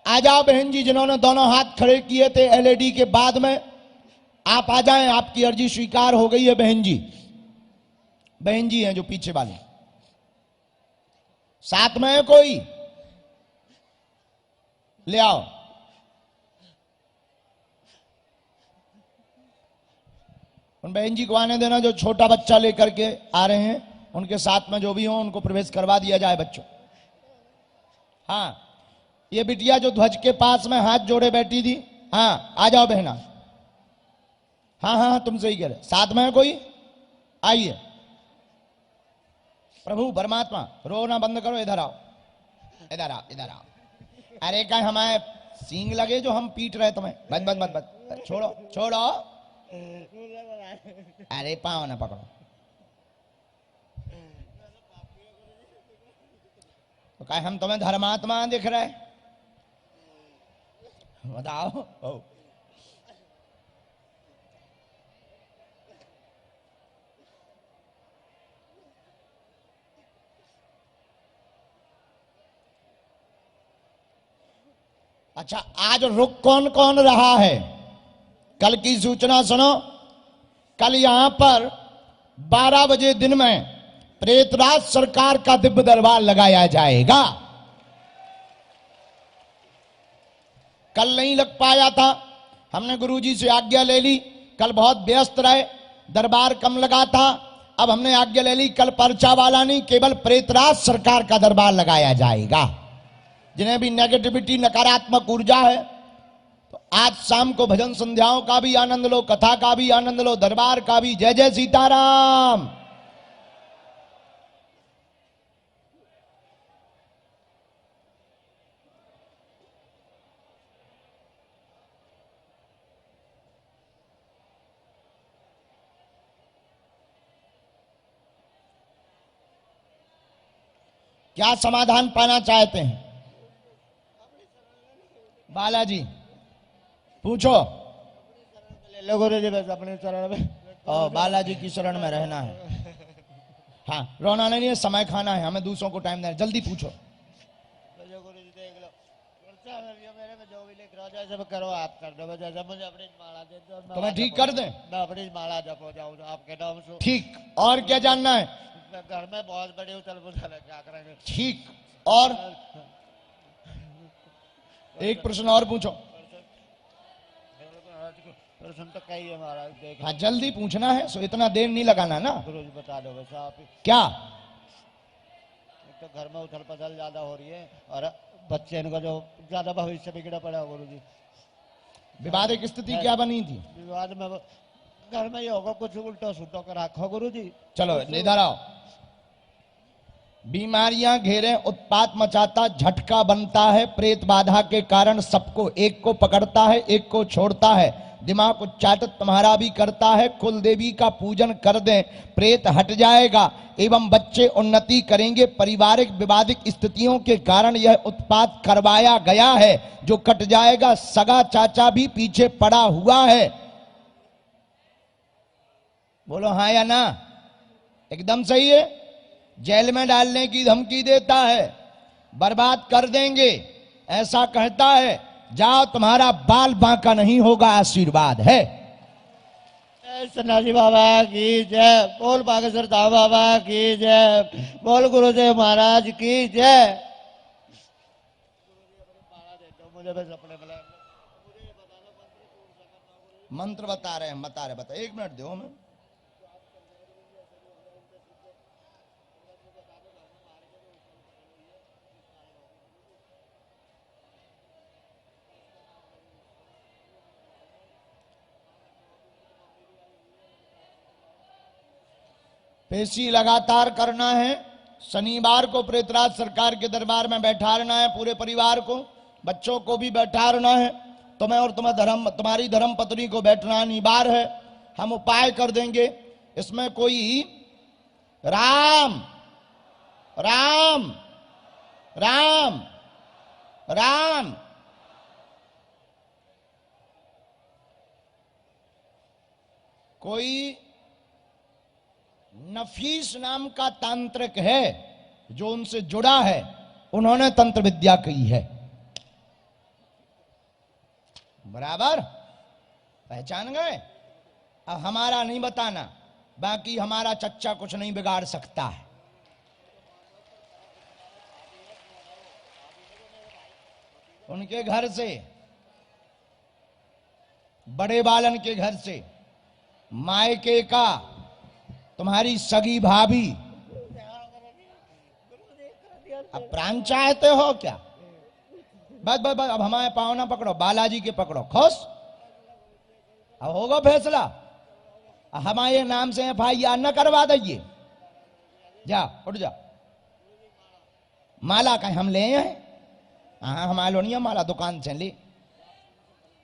आ जाओ बहन जी, जिन्होंने दोनों हाथ खड़े किए थे एलईडी के बाद में, आप आ जाएं, आपकी अर्जी स्वीकार हो गई है। बहन जी, बहन जी हैं जो पीछे वाले, साथ में है कोई? ले आओ। उन बहन जी को आने देना जो छोटा बच्चा लेकर के आ रहे हैं, उनके साथ में जो भी हो उनको प्रवेश करवा दिया जाए बच्चों। हाँ, ये बिटिया जो ध्वज के पास में हाथ जोड़े बैठी थी, हाँ आ जाओ बहना। हाँ हाँ, तुम सही कह रहे। साथ में है कोई? आइए। प्रभु परमात्मा, रोना बंद करो, इधर आओ, इधर आओ, इधर आओ। अरे क्या हमारे सींग लगे जो हम पीट रहे तुम्हें? बस बस बस बस, छोड़ो छोड़ो। अरे पाँव ना पकड़ो। तो क्या हम तुम्हें धर्मात्मा दिख रहे? बताओ। अच्छा, आज रुक कौन कौन रहा है? कल की सूचना सुनो। कल यहां पर 12 बजे दिन में प्रेतराज सरकार का दिव्य दरबार लगाया जाएगा। कल नहीं लग पाया था, हमने गुरुजी से आज्ञा ले ली, कल बहुत व्यस्त रहे, दरबार कम लगा था। अब हमने आज्ञा ले ली, कल पर्चा वाला नहीं, केवल प्रेतराज सरकार का दरबार लगाया जाएगा। जिन्हें भी नेगेटिविटी, नकारात्मक ऊर्जा है, तो आज शाम को भजन संध्याओं का भी आनंद लो, कथा का भी आनंद लो, दरबार का भी। जय जय सीताराम। क्या समाधान पाना चाहते हैं बालाजी? पूछो। ले लो गुरु जी, बस अपने शरण में। और बालाजी की शरण में रहना है। हाँ, रोना नहीं है, समय खाना है, हमें दूसरों को टाइम देना। जल्दी पूछो। गुरु जी देख लो, मेरे में जो भी लिख रहा हो जैसे करो, आप कर दो। जैसे मुझे अपनी माला दे दो, तो मैं ठीक कर दें? मैं अपनी माला जप हो जाऊँ आपके नाम से। ठीक। और क्या जानना है? घर में बहुत बड़ी उथल पुथल है, क्या करेंगे? ठीक। और एक प्रश्न और पूछो। प्रश्न तो कई है महाराज, देख। हाँ, जल्दी पूछना है, सो इतना देर नहीं लगाना ना। गुरु जी बता दो बस आप। क्या? एक तो घर में उथल पुथल ज्यादा हो रही है, और बच्चे इनका जो ज्यादा भविष्य बिगड़ा पड़ा है गुरु जी। विवादिक स्थिति क्या बनी थी? विवाद में घर में ही होगा, कुछ उल्टा सुल्टा कर रखो गुरु जी। चलो इधर आओ। बीमारियां घेरे, उत्पात मचाता, झटका बनता है, प्रेत बाधा के कारण सबको, एक को पकड़ता है, एक को छोड़ता है, दिमाग उच्चाटित तुम्हारा भी करता है। कुल देवी का पूजन कर दें, प्रेत हट जाएगा एवं बच्चे उन्नति करेंगे। पारिवारिक विवादिक स्थितियों के कारण यह उत्पात करवाया गया है, जो कट जाएगा। सगा चाचा भी पीछे पड़ा हुआ है। बोलो हाँ या ना? एकदम सही है। जेल में डालने की धमकी देता है, बर्बाद कर देंगे ऐसा कहता है। जाओ, तुम्हारा बाल बांका नहीं होगा, आशीर्वाद है। सन्यासी बाबा की जय। बोल बागेश्वर धाम बाबा की जय। बोल गुरुदेव महाराज की जय। मुझे बस अपने मंत्र बता रहे हैं, बता 1 मिनट दो हमें। पेशी लगातार करना है। शनिवार को प्रेतराज सरकार के दरबार में बैठाना है पूरे परिवार को, बच्चों को भी बैठाना है। तुम्हें और तुम्हारी धर्म पत्नी को बैठना अनिवार्य है। हम उपाय कर देंगे। इसमें कोई राम राम राम राम कोई नफीस नाम का तांत्रिक है जो उनसे जुड़ा है, उन्होंने तंत्र विद्या की है। बराबर पहचान गए? अब हमारा नहीं बताना, बाकी हमारा चच्चा कुछ नहीं बिगाड़ सकता है। उनके घर से, बड़े बालन के घर से, मायके का तुम्हारी सगी भाभी। अब प्राण चाहते हो क्या? बस बस बस, अब हमारे पाँव ना पकड़ो, बालाजी के पकड़ो, खुश। अब होगा फैसला। हमारे नाम से FIR न करवा दीजिए। जा उठ जा। माला कहीं हम ले आए? हाँ, हमारे लो नहीं है माला, दुकान से ले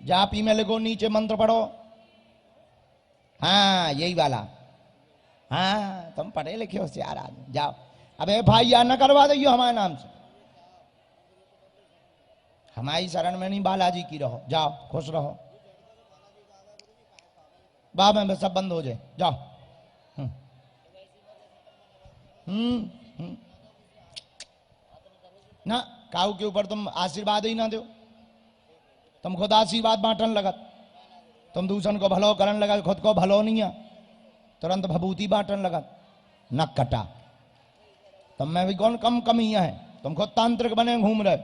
जा। पी में लिखो, नीचे मंत्र पढ़ो। हाँ यही वाला। हाँ तुम पढ़े लिखे होशियार आदमी, जाओ। अब FIR न करवा दो हमारे नाम से। हमारी शरण में नहीं, बालाजी की रहो। जाओ, खुश रहो। बाबा में सब बंद हो जाए, जाओ। ना काऊ के ऊपर तुम आशीर्वाद ही ना दो। तुम खुद आशीर्वाद बांटन लगत, तुम दूसरन को भलो करन लगत, खुद को भलो नहीं है। तुरंत भभूति बांटन लगत। नक कटा। तुम में भी कौन कम कमियां है? तुम खुद तांत्रिक बने घूम रहे।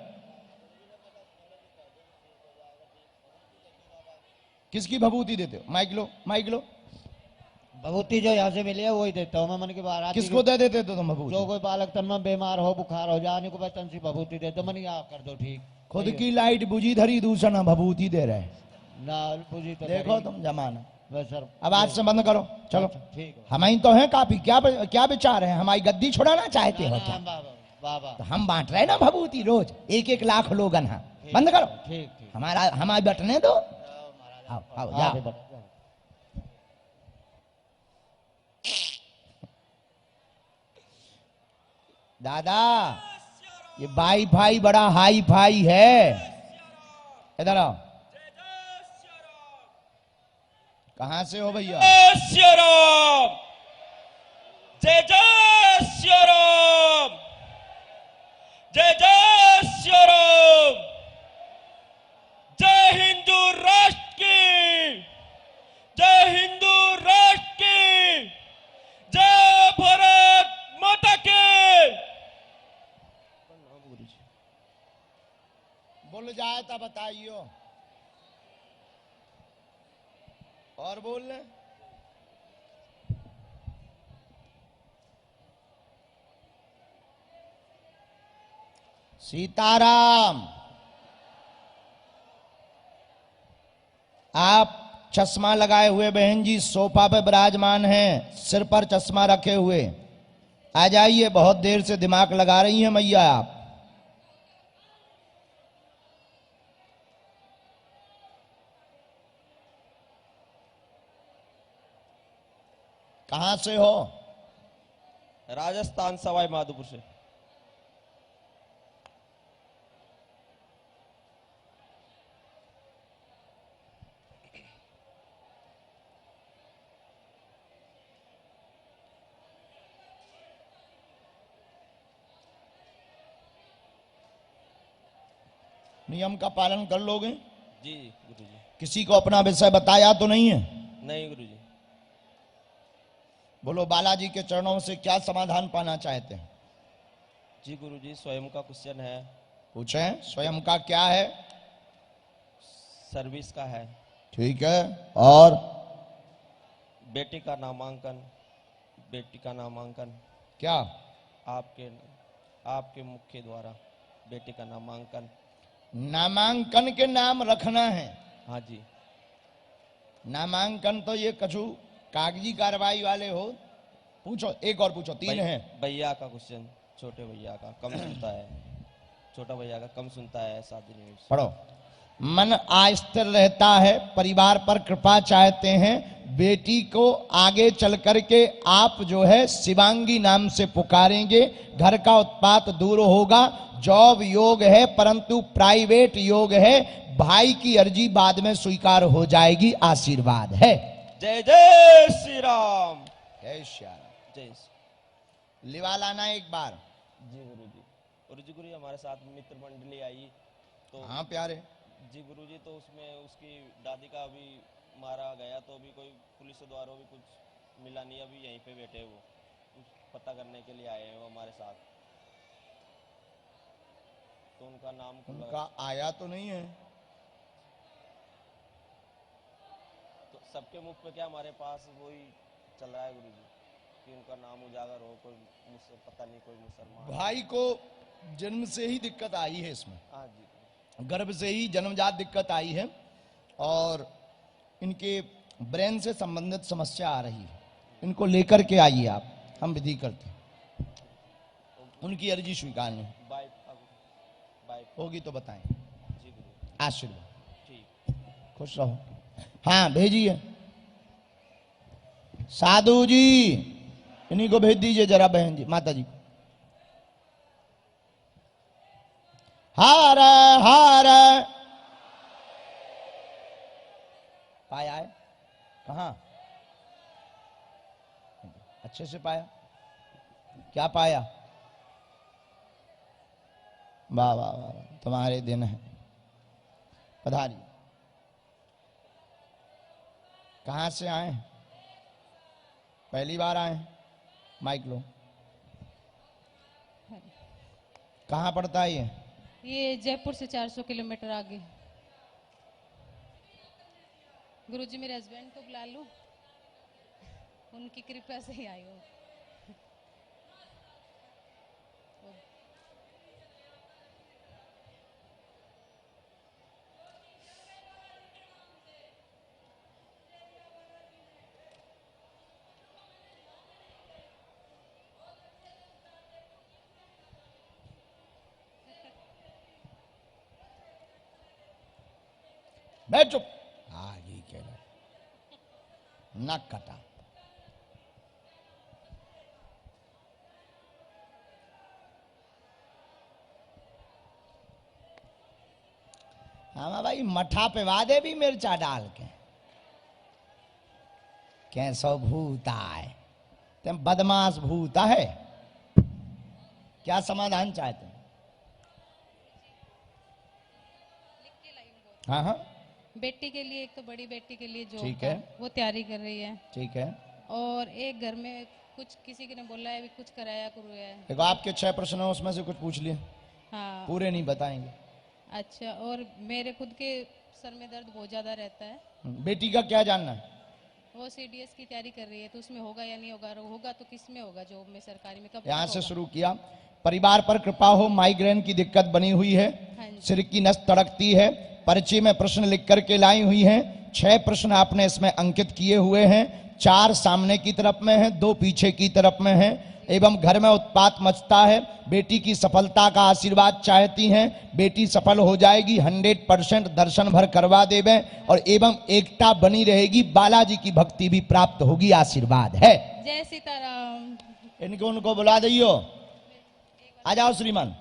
किसकी भभूति देते हो? माइक लो, माइक लो। भभूति जो यहाँ से मिली है वही देता हूँ मैं। मन की बात किसको दे देते हो तुम भभूति? जो कोई बालक तन में बीमार हो, बुखार हो जाने को बचन सी भभूति दे दो। मन यहाँ कर दो ठीक। खुद की लाइट बुझी धरी, दूसरा भभूति दे रहे ना बुझी तो देखो तुम जमाना। सर अब आज से बंद करो, चलो। ठीक है। हमारी तो है काफी, क्या विचार है? हमारी गद्दी छुड़ाना चाहते हो क्या? बाबा तो हम बांट रहे ना भभूति रोज 1-1 लाख लोगन। हाँ बंद करो। ठीक। हमारी बटने दो। आओ आओ जाओ। दादा ये वाईफाई बड़ा हाई फाई है। इधर आओ। कहां से हो भैया? जय राम, जय जय श्री राम, जय जय श्री राम, जय हिंदू राष्ट्र की, जय हिंदू राष्ट्र की, जय भारत माता की। बोल जाए तो बताइयो। और बोल ले। सीताराम। आप चश्मा लगाए हुए बहन जी सोफा पे विराजमान हैं, सिर पर चश्मा रखे हुए। आ जाइए, बहुत देर से दिमाग लगा रही हैं मैया आप। कहां से हो? राजस्थान सवाई माधोपुर से। नियम का पालन कर लोगे? जी गुरुजी। किसी को अपना विषय बताया तो नहीं है? नहीं गुरुजी। बोलो, बालाजी के चरणों से क्या समाधान पाना चाहते हैं? जी गुरुजी, स्वयं का क्वेश्चन है। पूछें। स्वयं का क्या है? सर्विस का है। ठीक है। और बेटी का नामांकन, बेटी का नामांकन। क्या? आपके मुख्य द्वारा बेटी का नामांकन। नामांकन के नाम रखना है? हाँ जी। नामांकन तो ये कछु कागजी कार्रवाई वाले हो। पूछो, एक और पूछो, 3 है। भैया का क्वेश्चन, छोटे भैया का कम सुनता है, छोटा भैया का कम सुनता है, शादी न्यूज़। पढ़ो। मन अस्थिर रहता है, परिवार पर कृपा चाहते हैं, बेटी को आगे चल करके आप जो है शिवांगी नाम से पुकारेंगे, घर का उत्पात दूर होगा, जॉब योग है परंतु प्राइवेट योग है, भाई की अर्जी बाद में स्वीकार हो जाएगी, आशीर्वाद है। जय जय श्री राम। जय श्री राम। जय। लिवा लाना एक बार। जी गुरुजी। गुरुजी हमारे साथ मित्र मंडली आई तो। हाँ प्यारे जी गुरुजी, तो उसमें उसकी दादी का अभी मारा गया, तो अभी कोई पुलिस द्वारा भी कुछ मिला नहीं, अभी यहीं पे बैठे वो पता करने के लिए आए हैं वो हमारे साथ। तो उनका नाम उनका आया तो नहीं है? तो सबके मुख पे क्या हमारे पास वही चल रहा है गुरुजी कि उनका नाम उजागर हो। कोई मुझसे पता नहीं, कोई मुसलमान। भाई को जन्म से ही दिक्कत आई है इसमें। हाँ जी। गर्भ से ही जन्मजात दिक्कत आई है और इनके ब्रेन से संबंधित समस्या आ रही है। इनको लेकर के आइए आप, हम विधि करते हैं। उनकी अर्जी स्वीकार नहीं होगी तो बताएं। आशीर्वाद। खुश रहो। हाँ भेजिए। साधु जी इन्हीं को भेज दीजिए जरा, बहन जी, माता जी। हार हार पाया है? कहाँ? अच्छे से पाया? क्या पाया? वाह वाह वाह, तुम्हारे दिन है। पधारी। कहाँ से आए? पहली बार आए? माइक लो। कहाँ पड़ता है ये? ये जयपुर से 400 किलोमीटर आगे। गुरुजी मेरे हस्बैंड को बुला लूं, उनकी कृपा से ही आई हूँ। बैठ चुप। हाँ ये कह रहा नक कटा। हाँ भाई मठा पे वादे भी मिर्चा डाल के कैसो भूता है तुम बदमाश भूता है। क्या समाधान चाहते हैं? हाँ हाँ बेटी के लिए, एक तो बड़ी बेटी के लिए जो ठीक है, वो तैयारी कर रही है। ठीक है। और एक घर में कुछ किसी ने बोला है भी कुछ कराया करूया है। देखो आपके 6 प्रश्न हैं, उसमें से कुछ पूछ लिए। हाँ पूरे नहीं बताएंगे। अच्छा, और मेरे खुद के सर में दर्द बहुत ज्यादा रहता है। बेटी का क्या जानना है? वो CDS की तैयारी कर रही है, तो उसमें होगा या नहीं होगा, होगा तो किस में होगा, जॉब में, सरकारी में, कब यहाँ तक से होगा? शुरू किया। परिवार पर कृपा हो, माइग्रेन की दिक्कत बनी हुई है, सिर की नस तड़कती है। पर्ची में प्रश्न लिख करके लाई हुई हैं। 6 प्रश्न आपने इसमें अंकित किए हुए हैं। 4 सामने की तरफ में है, 2 पीछे की तरफ में है। एवं घर में उत्पात मचता है। बेटी की सफलता का आशीर्वाद चाहती हैं। बेटी सफल हो जाएगी, 100% दर्शन भर करवा देवे और एवं एकता बनी रहेगी। बालाजी की भक्ति भी प्राप्त होगी, आशीर्वाद है। जय सीताराम। इनको उनको बुला दियो। आ जाओ श्रीमान।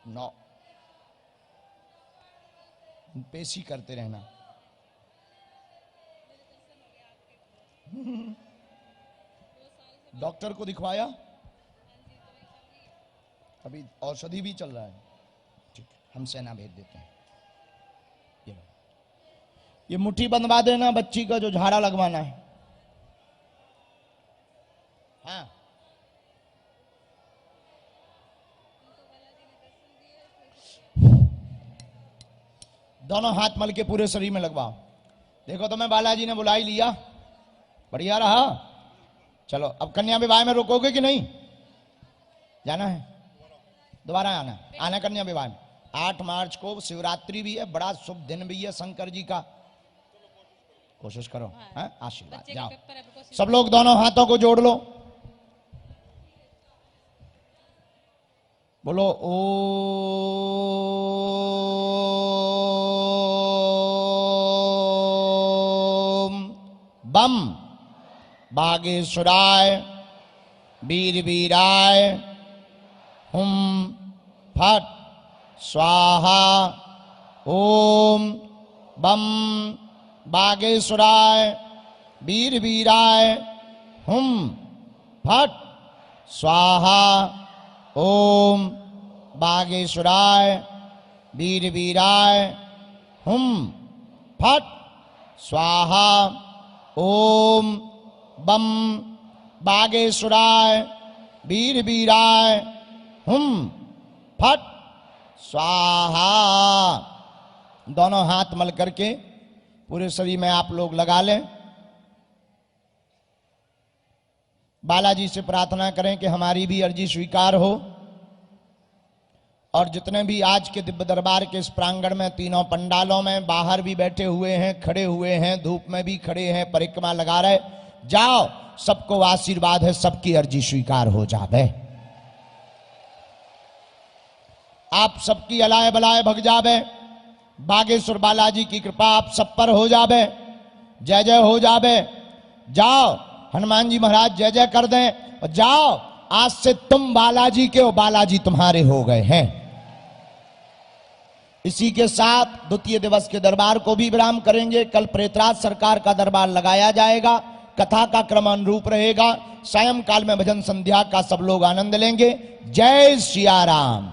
नौ पेशी करते रहना। डॉक्टर को दिखवाया? अभी औषधि भी चल रहा है। ठीक, हम सेना भेज देते हैं। ये मुट्ठी बंधवा देना बच्ची का जो झाड़ा लगवाना है। हाँ दोनों हाथ मल के पूरे शरीर में लगवाओ। देखो तुम्हें बालाजी ने बुला ही लिया, बढ़िया रहा। चलो अब कन्या विवाह में रुकोगे कि नहीं? जाना है, दोबारा आना है। आना कन्या विवाह में। 8 मार्च को शिवरात्रि भी है, बड़ा शुभ दिन भी है शंकर जी का। कोशिश करो, हाँ? आशीर्वाद। जाओ सब लोग दोनों हाथों को जोड़ लो, बोलो ओम बम बागेश्वराय वीर वीराय हुम फट स्वाहा। ओम बम बागेश्वराय वीर वीराय हुम फट स्वाहा। ओम बागेश्वराय वीर वीराय हुम फट स्वाहा। ओम बम बागेश्वराय वीर वीराय हुम फट स्वाहा। दोनों हाथ मल करके पूरे शरीर में आप लोग लगा लें। बालाजी से प्रार्थना करें कि हमारी भी अर्जी स्वीकार हो और जितने भी आज के दिव्य दरबार के इस प्रांगण में, तीनों पंडालों में, बाहर भी बैठे हुए हैं, खड़े हुए हैं, धूप में भी खड़े हैं, परिक्रमा लगा रहे, जाओ सबको आशीर्वाद है, सबकी अर्जी स्वीकार हो जावे। आप सबकी अलाय बलाय भग जावे। बागेश्वर बालाजी की कृपा आप सब पर हो जावे। जय जय हो जावे। जाओ हनुमान जी महाराज जय जय कर दें और जाओ। आज से तुम बालाजी के हो, बालाजी तुम्हारे हो गए हैं। इसी के साथ द्वितीय दिवस के दरबार को भी विराम करेंगे। कल प्रेतराज सरकार का दरबार लगाया जाएगा। कथा का क्रम अनुरूप रहेगा। सायंकाल में भजन संध्या का सब लोग आनंद लेंगे। जय सिया राम।